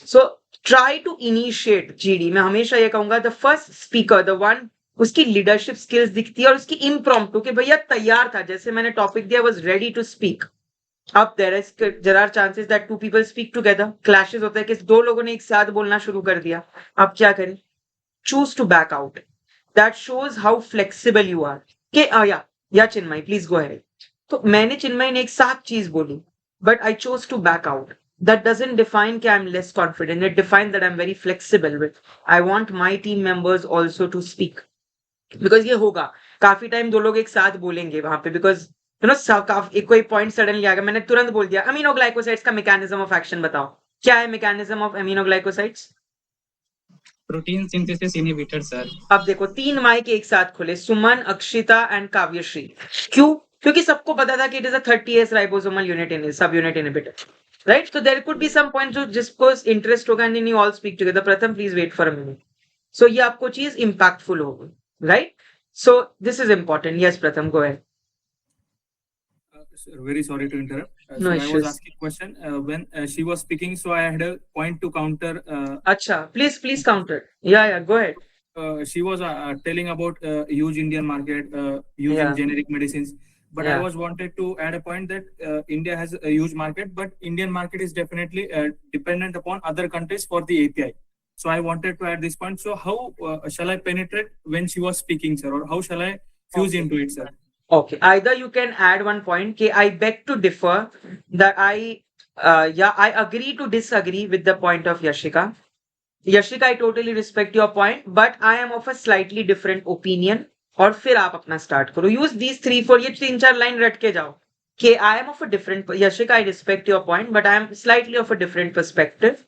so try to initiate. GD मैं हमेशा ये कहूंगा, the first speaker, the one, उसकी लीडरशिप स्किल्स दिखती है और उसकी इम्प्रॉम्प्टू कि भैया तैयार था, जैसे मैंने टॉपिक दिया, वाज रेडी टू स्पीक. अब there are chances that two people speak together, clashes होता है कि दो लोगों ने एक साथ बोलना शुरू कर दिया. अब क्या करें? Choose to back out. That shows how flexible you are. के या चिन्मय प्लीज गो अहेड. तो मैंने चिन्मय ने एक साथ चीज बोली, but I chose to back out. That doesn't define that I'm less confident. It defines that I'm very flexible with. I want my team members also to speak. Because ये होगा, काफी टाइम दो लोग एक साथ बोलेंगे वहां पे, because you know एक कोई पॉइंट सडनली आ गया, मैंने तुरंत बोल दिया अमीनोग्लाइकोसाइड्स का मैकेनिज्म ऑफ एक्शन बताओ. क्या है mechanism of aminoglycosides? Protein synthesis inhibitor sir. अब देखो 3 माइक एक साथ खुले, सुमन, अक्षिता एंड काव्यश्री. क्यों? क्योंकि सबको पता था कि it is a 30S ribosomal unit सब unit inhibitor, right? So there could be some points जो जिसको इंटरेस्ट होगा and then you all speak together. Pratham please wait for a minute. So ये आपको चीज इंपैक्टफुल होगी, right? So this is important. Yes Pratham, go ahead. Very sorry to interrupt. No So I was issues. asking question when she was speaking, so I had a point to counter. Acha, please counter. Yeah, go ahead. She was telling about huge Indian market using Yeah. generic medicines, but I Yeah. was wanted to add a point that India has a huge market, but Indian market is definitely dependent upon other countries for the API. So I wanted to add this point. So how shall I penetrate when she was speaking, sir, or how shall I fuse into it, sir? Okay, either you can add one point, okay, I beg to differ, that I agree to disagree with the point of Yashika. Yashika, I totally respect your point, but I am of a slightly different opinion. और फिर आप अपना start करो. Use these 3-4 ये 3-4 line रट के जाओ कि आई am of a different. Yashika, I respect your point, but I am slightly of a different perspective.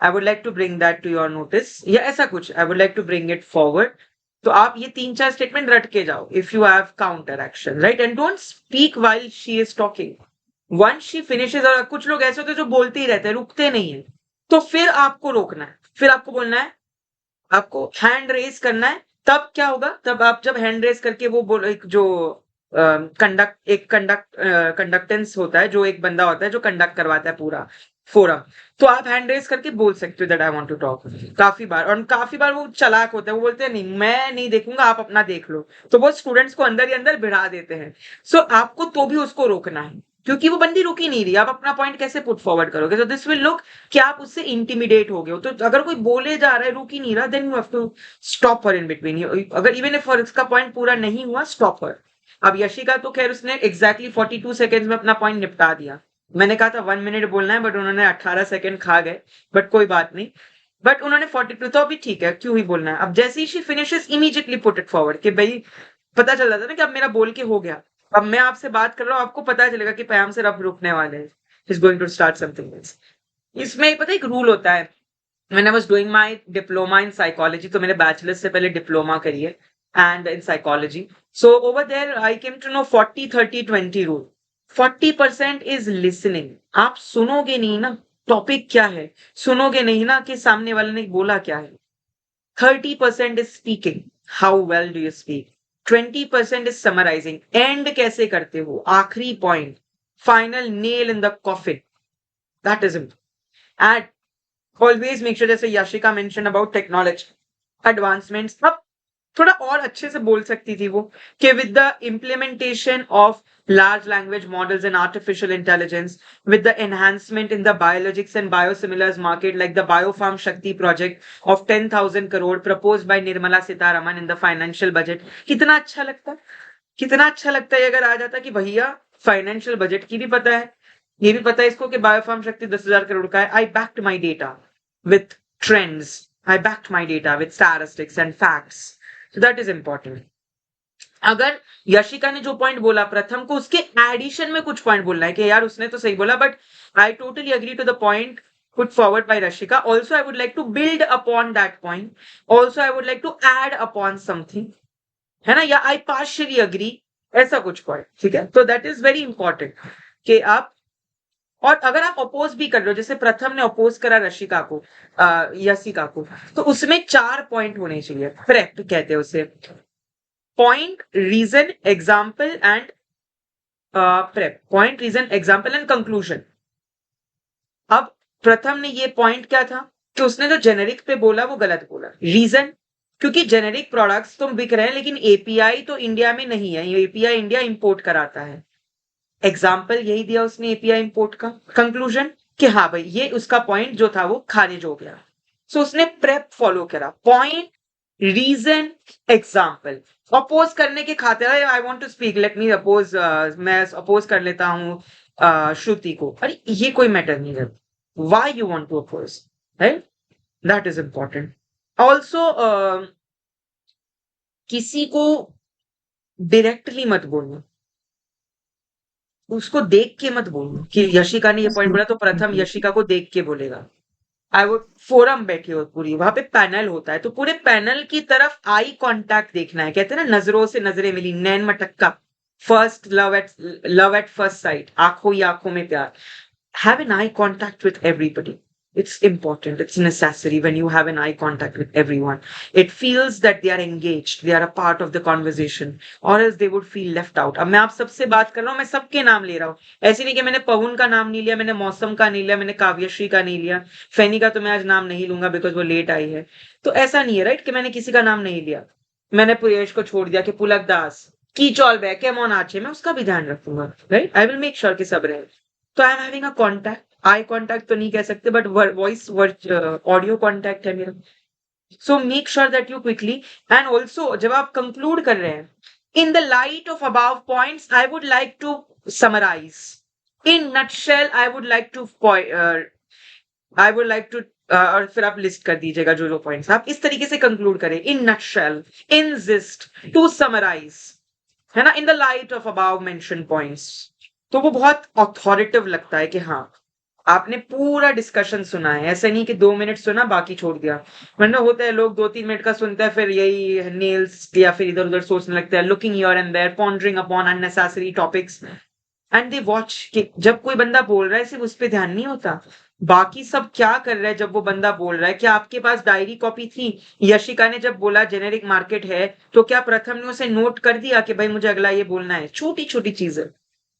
I would like to bring that to your notice. या ऐसा कुछ, I would like to bring it forward. तो आप ये 3-4 statement रट के जाओ if you have counter action, right? And don't speak while she is talking. Once she finishes, और कुछ लोग ऐसे होते हैं जो बोलते ही रहते हैं, रुकते नहीं है, तो फिर आपको रोकना है, फिर आपको बोलना है, आपको हैंड रेज करना है. तब क्या होगा? तब आप जब हैंड रेज करके वो बोल, एक जो कंडक्टेंस होता है, जो एक बंदा होता है जो कंडक्ट करवाता है पूरा फोरम, तो आप हैंड रेज करके बोल सकते हो that I want to talk. काफी बार, और काफी बार वो चालाक होता है, वो बोलते हैं नहीं मैं नहीं देखूंगा, आप अपना देख लो, तो वो स्टूडेंट्स को अंदर ही अंदर भिड़ा देते हैं. सो आपको तो भी उसको रोकना है, क्योंकि वो बंदी रुक ही नहीं रही. आप अपना पॉइंट कैसे पुट फॉरवर्ड करोगे? तो दिस विल लुक कि आप उससे इंटिमिडेट हो गए हो. तो अगर कोई बोले जा रहा है, रुक ही नहीं रहा, then you have to stop her in between. अगर इवन इफ इसका पॉइंट पूरा नहीं हुआ, स्टॉप हर. अब यशिका तो खैर उसने एग्जैक्टली 42 सेकेंड्स में अपना पॉइंट निपटा दिया. मैंने कहा था 1 मिनट बोलना है, बट उन्होंने 18 सेकंड खा गए, बट कोई बात नहीं. बट उन्होंने 42, तो अभी ठीक है, क्यों ही बोलना है. अब जैसे ही she finishes, immediately put it forward कि भाई पता चल जाता है ना कि अब मेरा बोल के हो गया, अब मैं आपसे बात कर रहा हूँ, आपको पता चलेगा कि पयाम से अब रुकने वाले हैं. Is going to start something else. इसमें पता है एक रूल होता है. When I was doing my diploma in psychology, तो मैंने बैचलर्स से पहले डिप्लोमा करी है and in psychology. So over there I came to know 40-30-20 rule. 40% is listening. आप सुनोगे नहीं ना टॉपिक क्या है, सुनोगे नहीं ना कि सामने वाले ने बोला क्या है. 30% is speaking. How well do you speak? 20% is summarizing. End कैसे करते हो, आखिरी point, final nail in the coffin. That is it. And always make sure, जैसे Yashika mentioned about technology advancements, अब थोड़ा और अच्छे से बोल सकती थी वो कि with the implementation of large language models and artificial intelligence, with the enhancement in the biologics and biosimilars market, like the Biofarm Shakti project of 10,000 crore proposed by Nirmala Sitharaman in the financial budget. कितना अच्छा लगता, कितना अच्छा लगता है अगर आ जाता कि भैया फाइनेंशियल बजट की भी पता है, ये भी पता है इसको कि बायोफार्म शक्ति 10,000 करोड़ का है. I backed my data with trends, I backed my data with statistics and facts. So that is important. अगर यशिका ने जो पॉइंट बोला प्रथम को, उसके एडिशन में कुछ पॉइंट बोलना है कि यार उसने तो सही बोला, but I totally agree to the point put forward by Rashika. Also, I would like to build upon that point. Also, I would like to add upon something. है ना, या I partially agree, ऐसा कुछ point. ठीक है, तो that is very important कि आप, और अगर आप अपोज भी कर रहे हो, जैसे प्रथम ने अपोज करा रशिका को, यशिका को, तो उसमें 4 पॉइंट होने चाहिए. प्रेप कहते हैं उसे, point, reason, example and PREP. Point, reason, example and conclusion. अब प्रथम ने ये पॉइंट क्या था कि उसने जो जेनेरिक पे बोला वो गलत बोला. रीजन, क्योंकि जेनेरिक प्रोडक्ट्स तो बिक रहे हैं लेकिन एपीआई तो इंडिया में नहीं है, एपीआई इंडिया इंपोर्ट कराता है. एग्जाम्पल यही दिया उसने एपीआई इंपोर्ट का. कंक्लूजन कि हाँ भाई ये उसका पॉइंट जो था वो खारिज हो गया. सो उसने प्रेप फॉलो करा, पॉइंट, रीजन, एग्जाम्पल. अपोज करने के खातिर I want to speak, let me oppose, मैं अपोज कर लेता हूँ श्रुति को. अरे ये कोई मैटर नहीं है, why you want to oppose, right, that is important. Also किसी को डायरेक्टली मत बोलना, उसको देख के मत बोलना कि यशिका ने ये पॉइंट बोला तो प्रथम यशिका को देख के बोलेगा. आई वुड, फोरम बैठे हो पूरी, वहां पे पैनल होता है तो पूरे पैनल की तरफ आई कांटेक्ट देखना है. कहते हैं ना नजरों से नजरें मिली, नैन मटक्का, first love at first sight, आंखों ही आंखों में प्यार. Have an eye contact with everybody. It's important. It's necessary when you have an eye contact with everyone. It feels that they are engaged. They are a part of the conversation. Or else they would feel left out. अब मैं आप सबसे बात कर रहा हूँ, मैं सबके नाम ले रहा हूँ. ऐसे नहीं कि मैंने पवन का नाम नहीं लिया, मैंने मौसम का नहीं लिया, मैंने काव्यश्री का नहीं लिया, फैनी का तो मैं आज नाम नहीं लूंगा बिकॉज वो लेट आई है. तो ऐसा नहीं है राइट कि मैंने किसी का नाम नहीं लिया. मैंने पुरेश को छोड़ दिया कि पुलक दास की चौल बैक केमोन आचे, मैं उसका भी ध्यान रखूंगा. Right, I will make sure कि सब रहे. तो I am having a contact. Eye contact तो नहीं कह सकते बट वॉइस ऑडियो कॉन्टैक्ट है मेरा. So make sure that you quickly. And also जब आप कंक्लूड कर रहे हैं, in the light of above points I would like to summarise in nutshell. I would like to और फिर आप लिस्ट कर दीजिएगा जो पॉइंट्स आप इस तरीके से कंक्लूड करें. In nutshell, in gist, to summarise, है ना, in the light of above mention points. तो वो बहुत अथॉरिटिव लगता है कि हाँ आपने पूरा डिस्कशन सुना है. ऐसा नहीं कि 2 मिनट सुना बाकी छोड़ दिया. वरना होता है लोग 2-3 मिनट का सुनते हैं फिर यही नेल्स या फिर इधर उधर सोचने लगते हैं, looking here and there, pondering upon unnecessary topics and they watch. कि जब कोई बंदा बोल रहा है सिर्फ उस पर ध्यान नहीं होता, बाकी सब क्या कर रहा है जब वो बंदा बोल रहा है. क्या आपके पास डायरी कॉपी थी? यशिका ने जब बोला जेनेरिक मार्केट है तो क्या प्रथम ने उसे नोट कर दिया कि भाई मुझे अगला ये बोलना है? छोटी छोटी चीजें,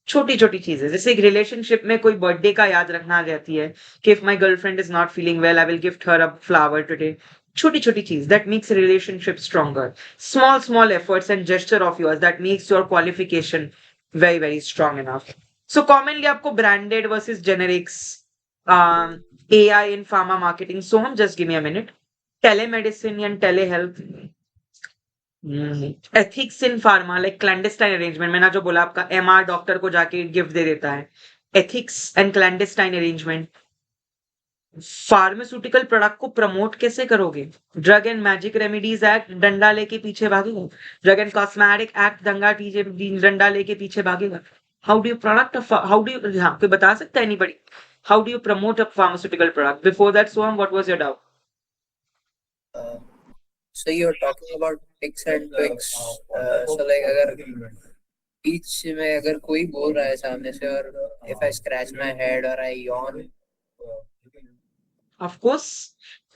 छोटी छोटी चीजें. जैसे एक रिलेशनशिप में कोई बर्थडे का याद रखना जाती है कि if my girlfriend is not feeling well I will gift her a flower today. छोटी छोटी चीज that makes relationship stronger. Small small efforts and gesture of yours that makes your qualification very very strong enough. So commonly आपको branded versus generics, AI in pharma marketing. So just give me a minute. Telemedicine and telehealth. Ethics in pharma, like clandestine arrangement. मैंने जो बोला आपका MR doctor को जाके gift दे देता है. Ethics and clandestine arrangement. Pharmaceutical product को promote कैसे करोगे? Drug and magic remedies act डंडा लेके पीछे भागेगा. ड्रग एंड कॉस्मेटिक एक्ट डंडा लेके पीछे भागेगा. How do you product, how do you, हाँ कोई बता सकता है anybody? How do you promote a pharmaceutical product? Before that, Soham, what was your doubt? So you're talking about tics and twix. So like अगर बीच में अगर कोई बोल रहा है सामने से और if I scratch my head or I yawn. Of course,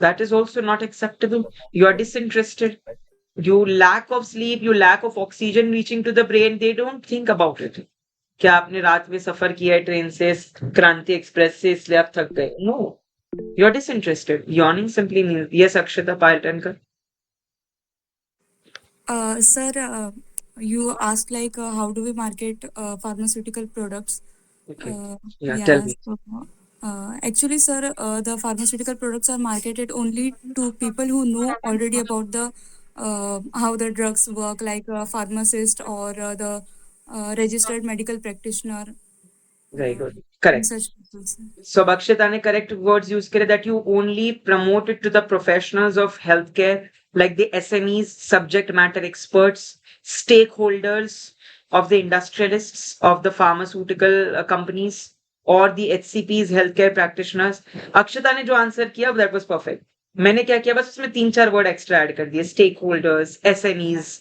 that is also not acceptable. You are disinterested. You lack of sleep, you lack of oxygen reaching to the brain. They don't think about it. क्या आपने रात में सफर किया है train से, क्रांति express से, इसलिए आप थक गए? No, you are disinterested. Yawning simply means. Yes Akshata, पायलटन कर. Sir, you asked like how do we market pharmaceutical products? Okay. Tell me. So, actually, sir, the pharmaceutical products are marketed only to people who know already about the how the drugs work, like a pharmacist or the registered medical practitioner. Very good. Correct. Such people, sir. So Bakshita ne correct words use करे that you only promote it to the professionals of healthcare, like the SMEs, subject matter experts, stakeholders of the industrialists of the pharmaceutical companies, or the HCPs, healthcare practitioners. अक्षता ने जो answer किया that was perfect. मैंने क्या किया, बस उसमें 3-4 word extra add कर दिए, stakeholders, SMEs.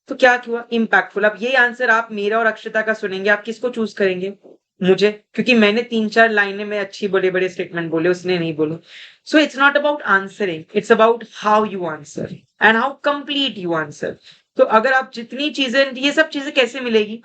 तो क्या हुआ? इम्पैक्टफुल. अब ये आंसर आप मेरा और अक्षता का सुनेंगे, आप किसको चूज करेंगे? मुझे, क्योंकि मैंने 3-4 लाइनें में अच्छी बड़े बड़े स्टेटमेंट बोले, उसने नहीं बोले. So it's not about answering, it's about how you answer and how complete you answer. तो अगर आप जितनी चीजें, ये सब चीजें कैसे मिलेगी?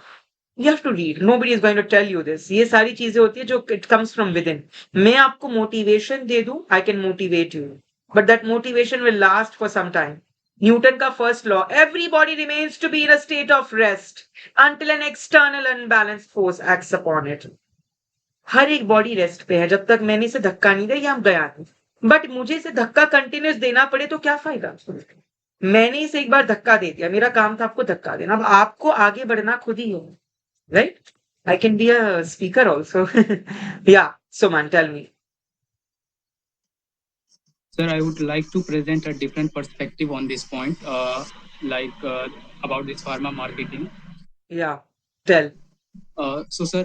You have to read. Nobody is going to tell you this. ये सारी चीजें होती है जो it comes from within. मैं आपको मोटिवेशन दे दूं, I can motivate you, but that motivation will last for some time. Newton का first law, everybody remains to be in a state of rest until an external unbalanced force acts upon it. हर एक body rest पे है जब तक मैंने इसे धक्का नहीं दिया, हम गया नहीं. बट मुझे इसे धक्का कंटिन्यूस देना पड़े तो क्या फायदा? मैंने इसे एक बार धक्का दे दिया, मेरा काम था आपको धक्का देना. अब आपको आगे बढ़ना खुद ही हो. Right? I can be a speaker also. Yeah, Suman, tell me. Sir, I would like to present a different perspective on this point, about this pharma marketing. Yeah, tell. So, sir,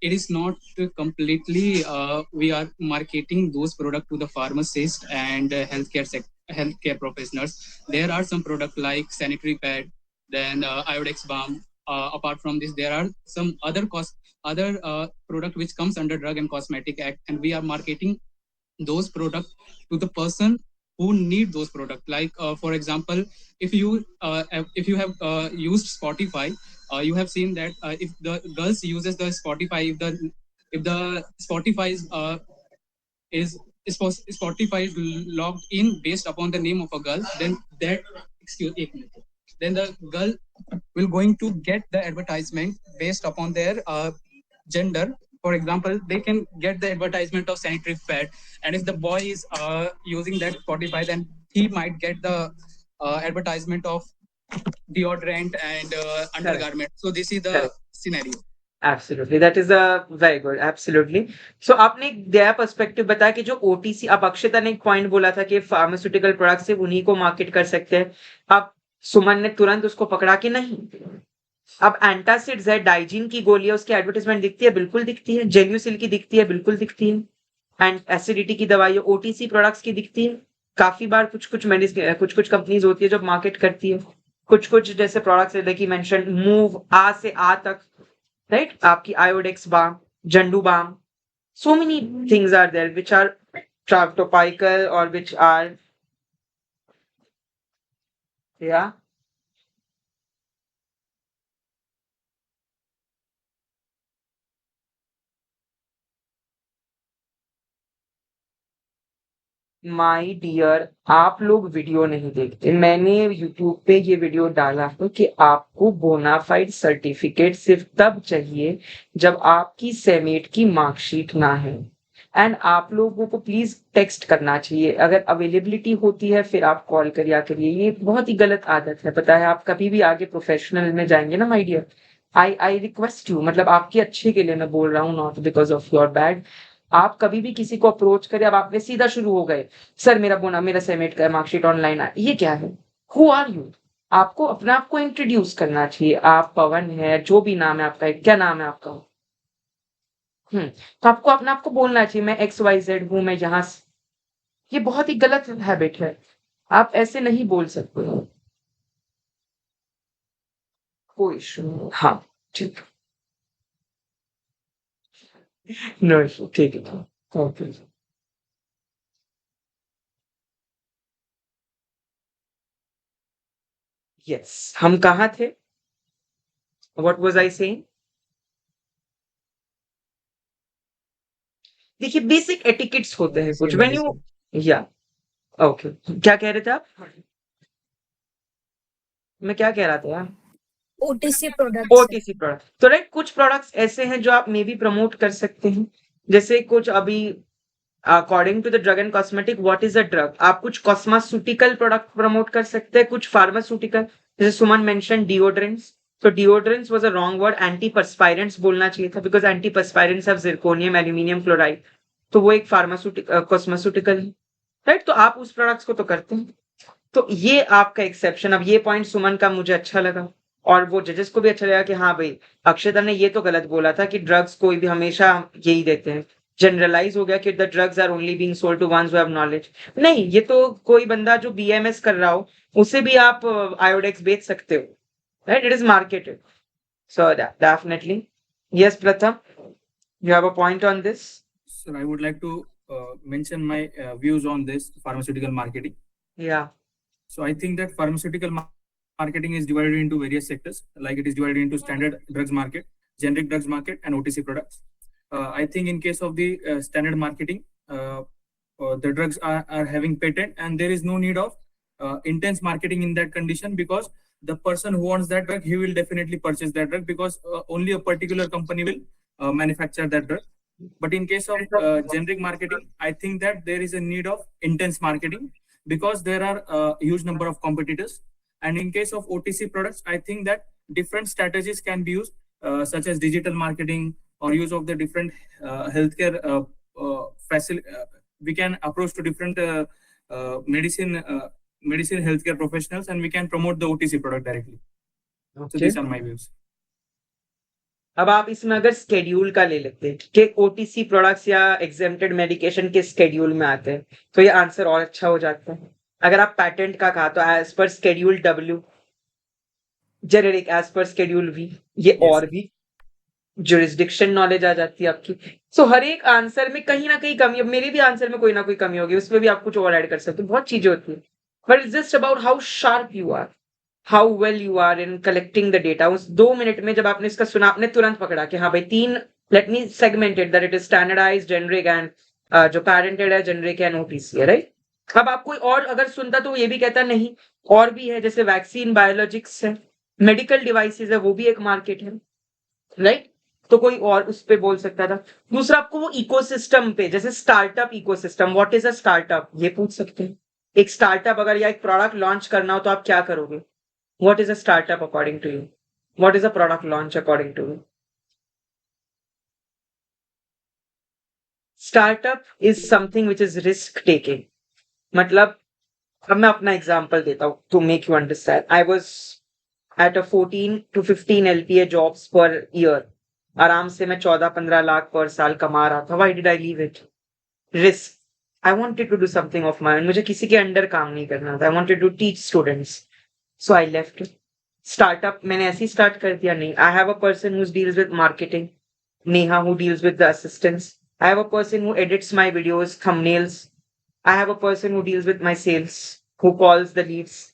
it is not completely we are marketing those products to the pharmacist and healthcare professionals. There are some products like sanitary pad, then Iodex balm. Apart from this, there are some other product which comes under Drug and Cosmetic Act, and we are marketing those products to the person who need those products. Like for example, if you have used Spotify, you have seen that if the girls uses the Spotify, if the Spotify is Spotify is logged in based upon the name of a girl, then that then the girl will going to get the advertisement based upon their gender. For example, they can get the advertisement of sanitary pad, and if the boy is using that Spotify, then he might get the advertisement of deodorant and undergarment. So this is the Correct. scenario. Absolutely that is a very good absolutely so आपने एक नया perspective बताया कि जो OTC अब अक्षता ने एक point बोला था कि फार्मास्यूटिकल प्रोडक्ट सिर्फ उन्हीं को मार्केट कर सकते हैं अब सुमन ने तुरंत उसको पकड़ा कि नहीं अब एंटासिड्स है डाइजीन की गोली है उसकी एडवर्टाइजमेंट दिखती है बिल्कुल दिखती है जेल्यूसिल की दिखती है बिल्कुल दिखती है एंड एसिडिटी की दवाई ओटीसी प्रोडक्ट्स की दिखती है काफी बार कुछ कुछ कंपनीज होती है जो मार्केट करती है कुछ जैसे प्रोडक्ट्स है कि मेंशन मूव आ से आ तक right आपकी iodex balm jandu balm so many things are there which are topical or which are yeah my dear आप लोग वीडियो नहीं देखते मैंने यूट्यूब पे ये वीडियो डाला है कि आपको बोनाफाइड सर्टिफिकेट सिर्फ तब चाहिए जब आपकी सेमेट की मार्कशीट ना है एंड आप लोगों को प्लीज टेक्स्ट करना चाहिए अगर अवेलेबिलिटी होती है फिर आप कॉल करिए ये बहुत ही गलत आदत है पता है आप कभी भी आगे प्रोफेशनल में जाएंगे ना my dear I request you मतलब आपके अच्छे के लिए मैं बोल रहा हूँ not because of your bad आप कभी भी किसी को अप्रोच करें अब आपने सीधा शुरू हो गए सर मेरा सेमेट का मार्कशीट ऑनलाइन है ये क्या है हु आर यू आपको अपने आप को इंट्रोड्यूस करना चाहिए आप पवन है जो भी नाम है आपका क्या नाम है आपका तो आपको अपने आप को बोलना चाहिए मैं XYZ हूं मैं यहाँ ये बहुत ही गलत हैबिट है आप ऐसे नहीं बोल सकते कोई इशू हाँ ठीक नो इशू ठीक है ओके यस हम कहाँ थे व्हाट वाज आई सेइंग देखिए बेसिक एटिकेट्स होते हैं कुछ व्हेन यू या ओके क्या कह रहे थे आप मैं क्या कह रहा था यार OTC products. ओटीसी प्रोडक्ट तो राइट कुछ प्रोडक्ट्स ऐसे हैं जो आप मे बी प्रमोट कर सकते हैं जैसे कुछ अभी according to the drug and cosmetic what is a drug आप कुछ कॉस्मेटिकल प्रोडक्ट प्रमोट कर सकते हैं कुछ फार्मास्यूटिकल जैसे सुमन मेंशन डिओड्रेंट्स तो deodorants was a wrong word antiperspirants बोलना चाहिए था because antiperspirants have zirconium aluminium chloride तो वो एक कॉस्मेटिकल है राइट तो आप उस प्रोडक्ट्स को तो करते हैं तो ये आपका एक्सेप्शन अब ये पॉइंट सुमन का मुझे अच्छा लगा और वो जजेस को भी अच्छा लगा कि हाँ भाई अक्षता ने ये तो गलत बोला था कि ड्रग्स कोई भी हमेशा यही देते हैं जनरलाइज हो गया कि the drugs are only being sold to ones who have knowledge नहीं ये तो कोई बंदा जो BMS कर रहा हो उसे भी आप आयोडेक्स बेच सकते हो right it is marketed so definitely yes प्रथम you have a point on this Sir, I would like to mention my views on this pharmaceutical marketing. yeah So I think that pharmaceutical marketing is divided into various sectors, like it is divided into standard drugs market, generic drugs market, and OTC products. I think in case of the standard marketing, the drugs are having patent, and there is no need of intense marketing in that condition, because the person who wants that drug, he will definitely purchase that drug, because only a particular company will manufacture that drug. But in case of generic marketing, I think that there is a need of intense marketing, because there are a huge number of competitors. And in case of OTC products, I think that different strategies can be used, such as digital marketing or use of the different healthcare we can approach to different medicine healthcare professionals, and we can promote the OTC product directly. So these are my views. अब आप इसमें अगर schedule का ले लेते हैं कि OTC products या एग्जेम्प्टेड मेडिकेशन के स्केड्यूल में आते हैं तो ये आंसर और अच्छा हो जाता है अगर आप पैटेंट का कहा तो as per schedule W, generic as per schedule V, ये और भी जुरिस्डिक्शन नॉलेज आ जाती है आपकी। सो हर एक आंसर में कहीं ना कहीं कमी, अब मेरे भी आंसर में कोई ना कोई कमी होगी, उसमें भी आप कुछ और ऐड कर सकते हो, बहुत चीजें होती है, but it's just about how sharp you are, how well you are in collecting the data. उस 2 मिनट में जब आपने इसका सुना, आपने तुरंत पकड़ा कि हाँ भाई 3, let me segment it that it is standardized, generic and जो पैरेंटेड है, जेनरिक एंड ओटीसी है, राइट। अब आप कोई और अगर सुनता तो वो ये भी कहता नहीं और भी है, जैसे वैक्सीन, बायोलॉजिक्स है, मेडिकल डिवाइसेस है, वो भी एक मार्केट है, राइट। तो कोई और उस पे बोल सकता था। दूसरा आपको वो इकोसिस्टम पे, जैसे startup ecosystem, what is a startup, ये पूछ सकते हैं। एक स्टार्टअप अगर या एक प्रोडक्ट लॉन्च करना हो तो आप क्या करोगे, what is a startup according to you, what is a product launch according to you. Startup is something which is risk taking. मतलब अब मैं अपना एग्जांपल देता हूं to make you understand. I was at a 14 to 15 LPA jobs per year, आराम से मैं 14-15 लाख पर साल कमा रहा था। Why did I leave it, risk. I wanted to do something of my own, मुझे किसी के अंडर काम नहीं करना था, I wanted to teach students, so I left. Startup मैंने ऐसे ही स्टार्ट कर दिया, नहीं, I have a person who deals with marketing, Neha, who deals with the assistants, I have a person who edits my videos, thumbnails, I have a person who deals with my sales, who calls the leads.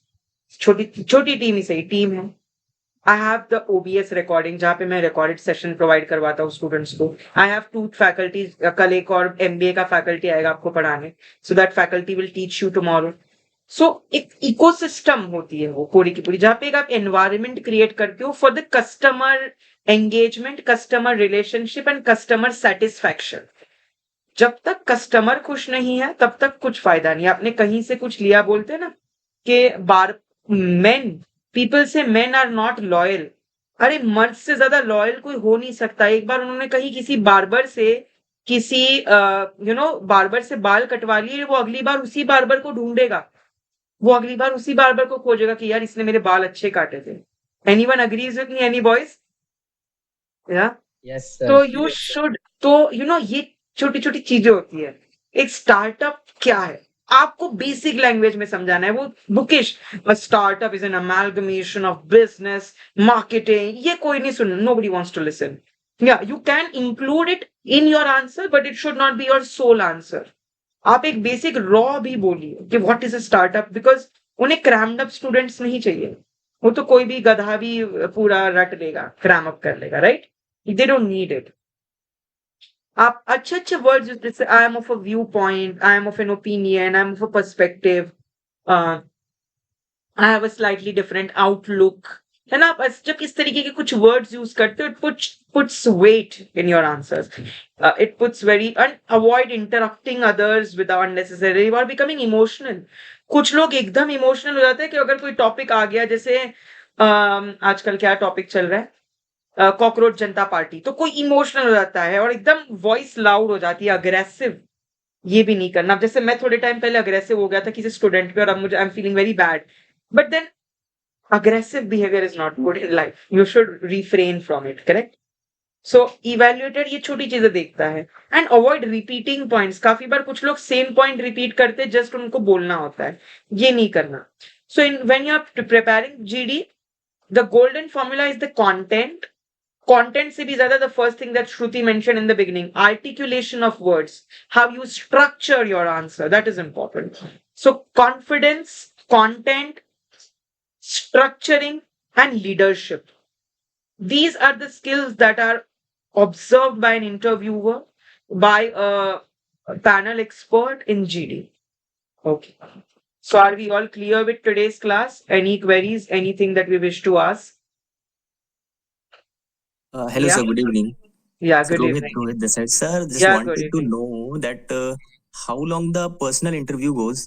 छोटी छोटी team ही सही, team है। I have the OBS recording जहाँ पे मैं recorded session provide करवाता हूँ students को। I have 2 faculties, कल एक और MBA का faculty आएगा आपको पढ़ाने, so that faculty will teach you tomorrow। So एक ecosystem होती है वो पूरी की पूरी, जहाँ पे एक आप environment create करते हो for the customer engagement, customer relationship and customer satisfaction। जब तक कस्टमर खुश नहीं है तब तक कुछ फायदा नहीं। आपने कहीं से कुछ लिया, बोलते हैं ना कि men पीपल से मेन आर नॉट लॉयल। अरे मर्द से ज्यादा लॉयल कोई हो नहीं सकता। एक बार उन्होंने कही किसी बार्बर से, किसी बार्बर से बाल कटवा लिए, वो अगली बार उसी बार्बर को ढूंढेगा, वो अगली बार उसी बार्बर को खोजेगा कि यार इसने मेरे बाल अच्छे काटे थे। Anyone agrees with me, any boys? या यस तो सर। यू शुड, तो ये छोटी छोटी चीजें होती है। एक स्टार्टअप क्या है आपको बेसिक लैंग्वेज में समझाना है, वो bookish. A startup is an amalgamation of business, marketing, ये कोई नहीं सुन, nobody wants to listen. Yeah, you can include it in your answer, but it should not be your sole answer. आप एक basic raw भी बोलिए कि what is a startup, because उन्हें crammed up students नहीं चाहिए। वो तो कोई भी गधा भी पूरा रट लेगा, cram up कर लेगा, right? They don't need it. आप अच्छे अच्छे वर्ड्स, जैसे आई am of a view point, I am of an opinion, I am of a perspective, I have a slightly different outlook, है ना। आप जब इस तरीके के कुछ वर्ड्स यूज करते हो, it puts weight in your answers, it puts very, and avoid interrupting others without unnecessary और बिकमिंग इमोशनल। कुछ लोग एकदम इमोशनल हो जाते हैं कि अगर कोई टॉपिक आ गया, जैसे आजकल क्या टॉपिक चल रहा है, कॉकरोच जनता पार्टी, तो कोई इमोशनल हो जाता है और एकदम वॉइस लाउड हो जाती है, अग्रेसिव। ये भी नहीं करना। जैसे मैं थोड़े टाइम पहले अग्रेसिव हो गया था किसी स्टूडेंट पे, और अब मुझे I am feeling very bad, but then aggressive behavior is not good in life, you should refrain from it, correct? So evaluated ये छोटी चीजें देखता है, and avoid repeating points। काफी बार कुछ लोग सेम पॉइंट रिपीट करते, जस्ट उनको बोलना होता है, ये नहीं करना। So when you are preparing GD, the golden formula is the content से भी ज्यादा the first thing that Shruti mentioned in the beginning, articulation of words, how you structure your answer, that is important। So confidence, content, structuring and leadership, these are the skills that are observed by an interviewer, by a panel expert in GD. Okay, so are we all clear with today's class? Any queries, anything that we wish to ask? Hello, Yeah. sir. Good evening. Yeah, So good Rohit, evening. Rohit this side. Sir, just Yeah, good wanted to evening. know that how long the personal interview goes?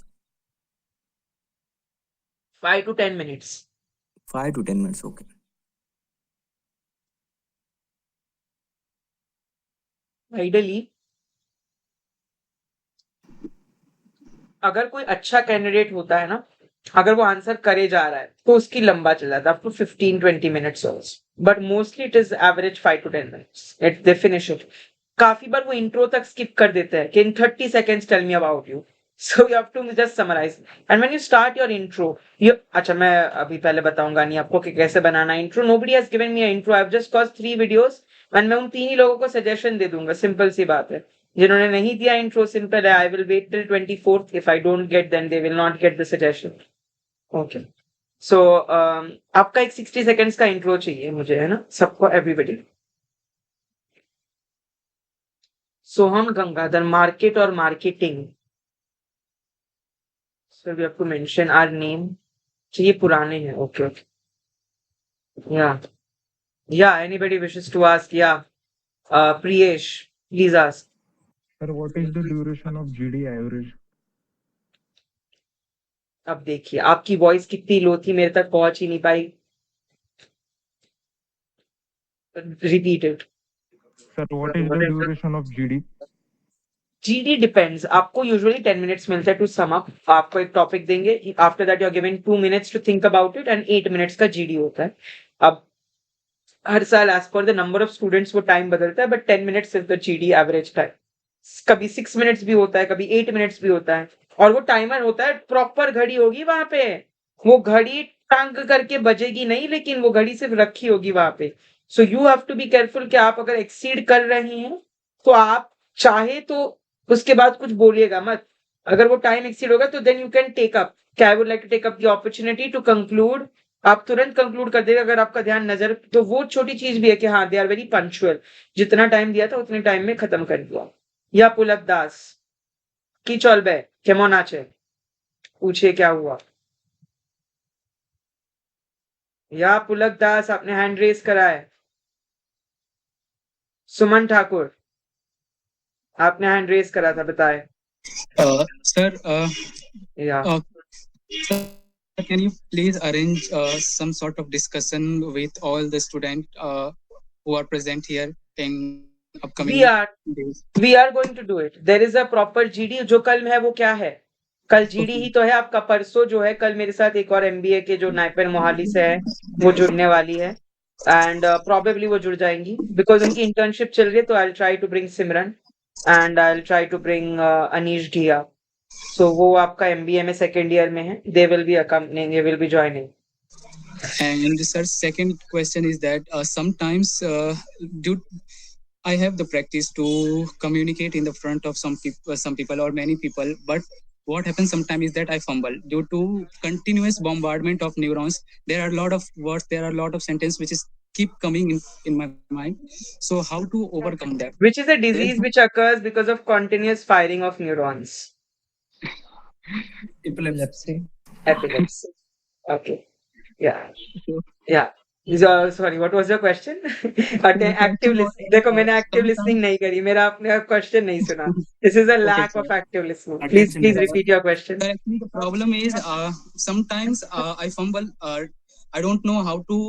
5 to 10 minutes. 5 to 10 minutes. Okay. Ideally, अगर कोई अच्छा candidate होता है ना, अगर वो answer करे जा रहा है तो उसकी लंबा चल जाता है, up to 15-20 minutes also. But mostly it is average 5 to 10 minutes. They finish it. काफी बार वो इंट्रो तक स्किप कर देते हैं कि in 30 seconds tell me about you. So you have to just summarize. And when you start your intro, अच्छा मैं अभी पहले बताऊंगा नहीं आपको कि कैसे बनाना intro. Nobody has given me an intro. I've just caused 3 videos. And मैं उन 3 ही लोगों को सजेशन दे दूंगा, सिंपल सी बात है। जिन्होंने नहीं दिया इंट्रो, सिंपल है, I will wait till 24th, if I don't get then they will not get the suggestion. Okay, so आपका एक 60 सेकंड्स का इंट्रो चाहिए मुझे, है ना, सबको, एवरीबॉडी। सोहम गंगाधर, मार्केट और marketing, so we have to mention our name. ये पुराने हैं, ओके ओके, या एनीबॉडी विशेस टू आस्क, या Priyesh please ask. Sir, what is the duration of GD average? अब देखिए आपकी वॉइस कितनी लो थी, मेरे तक पहुंच ही नहीं पाई, repeat it. Sir, what is the duration of GD? GD depends, आपको यूजुअली 10 मिनट्स मिलता है टू सम अप। आपको एक टॉपिक देंगे, after that you are given 2 minutes to think about it, and 8 minutes का GD होता है। अब हर साल as per the number of students वो टाइम बदलता है, but 10 minutes is the GD average time. कभी 6 मिनट्स भी होता है, कभी 8 मिनट्स भी होता है, और वो टाइमर होता है, प्रॉपर घड़ी होगी वहां पे, वो घड़ी टंग करके बजेगी नहीं, लेकिन वो घड़ी सिर्फ रखी होगी वहां पे। So you have to be careful कि आप अगर एक्सीड कर रहे हैं तो आप चाहे तो उसके बाद कुछ बोलिएगा मत। अगर वो टाइम एक्सीड होगा तो then you can take up, I would like to take up the opportunity to conclude. आप तुरंत कंक्लूड कर देगा अगर आपका ध्यान नजर, तो वो छोटी चीज भी है कि हाँ दे आर वेरी पंक्चुअल, जितना टाइम दिया था उतने टाइम में खत्म कर दिया। या पुलक दास की चलबे केमन आछे, पूछिए क्या हुआ। या पुलक दास, आपने हैंड रेज करा है। सुमन ठाकुर, आपने हैंड रेज करा था, बताए। Sir, या sir, can you please arrange some sort of discussion with all the students who are present here in upcoming days? we are going to do it. There is a proper GD। जो कल है वो क्या है, कल GD ही तो है आपका। परसों जो है, कल मेरे साथ एक और MBA के जो नाइपर मोहाली से है वो जुड़ने वाली है, एंड प्रोबेबली वो जुड़ जाएंगी बिकॉज उनकी इंटर्नशिप चल रही है। तो I will try to bring Simran and I will try to bring Anish Dhiya. So वो आपका MBA में सेकेंड ईयर में है, they will be accompanying, they will be joining. And sir, second question is that sometimes I have the practice to communicate in the front of some people or many people, but what happens sometimes is that I fumble due to continuous bombardment of neurons. There are a lot of words, there are a lot of sentences which is keep coming in my mind. So how to overcome that? Which is a disease which occurs because of continuous firing of neurons. Epilepsy. Epilepsy. Okay. Yeah. Sorry, what was your question? Active listening. देखो मैंने active listening नहीं करी, मेरा आपने question नहीं सुना. This is a lack of active listening. Please repeat your question. Actually, the problem is sometimes I fumble. I don't know how to.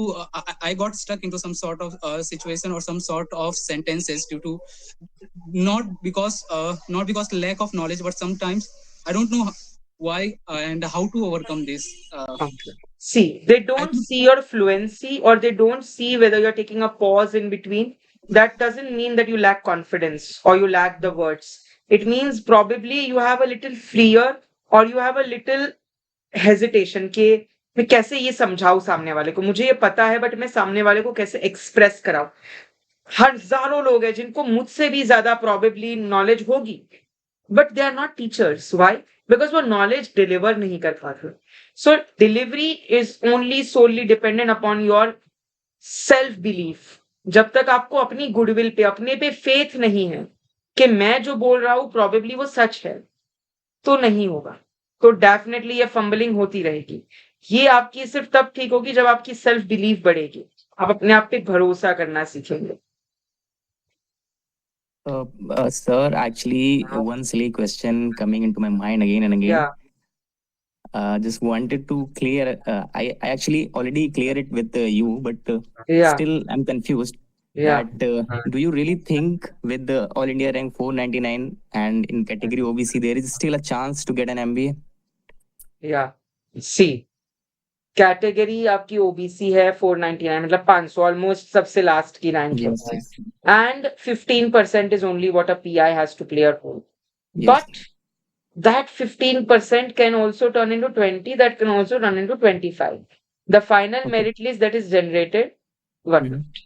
I got stuck into some sort of situation or some sort of sentences due to not because lack of knowledge, but sometimes I don't know why and how to overcome this. See, they don't see your fluency, or they don't see whether you're taking a pause in between. That doesn't mean that you lack confidence or you lack the words. It means probably you have a little fear or you have a little hesitation कि मैं कैसे ये समझाऊं सामने वाले को। मुझे ये पता है, बट मैं सामने वाले को कैसे एक्सप्रेस कराऊं। हजारों लोग हैं जिनको मुझसे भी ज्यादा probably नॉलेज होगी, but they are not teachers. Why? Because वो नॉलेज डिलीवर नहीं कर पाते। So delivery is only solely dependent upon your self belief. जब तक आपको अपनी गुडविल पे, अपने पे फेथ नहीं है कि मैं जो बोल रहा हूं प्रोबेबली वो सच है, तो नहीं होगा। तो डेफिनेटली ये फंबलिंग होती रहेगी। ये आपकी सिर्फ तब ठीक होगी जब आपकी सेल्फ बिलीफ बढ़ेगी, आप अपने आप पे भरोसा करना सीखेंगे। Sir, actually, one silly question coming into my mind again and again. Yeah. Just wanted to clear. I actually already clear it with you, but Yeah. still I'm confused. Yeah. That do you really think with the All India rank 499 and in category OBC there is still a chance to get an MBA? Yeah. See, category आपकी OBC है 499, मतलब 500, almost सबसे last की rank है, and 15% is only what a PI has to play a role, but that 15% can also turn into 20, that can also turn into 25. The final merit list that is generated, 1 minute.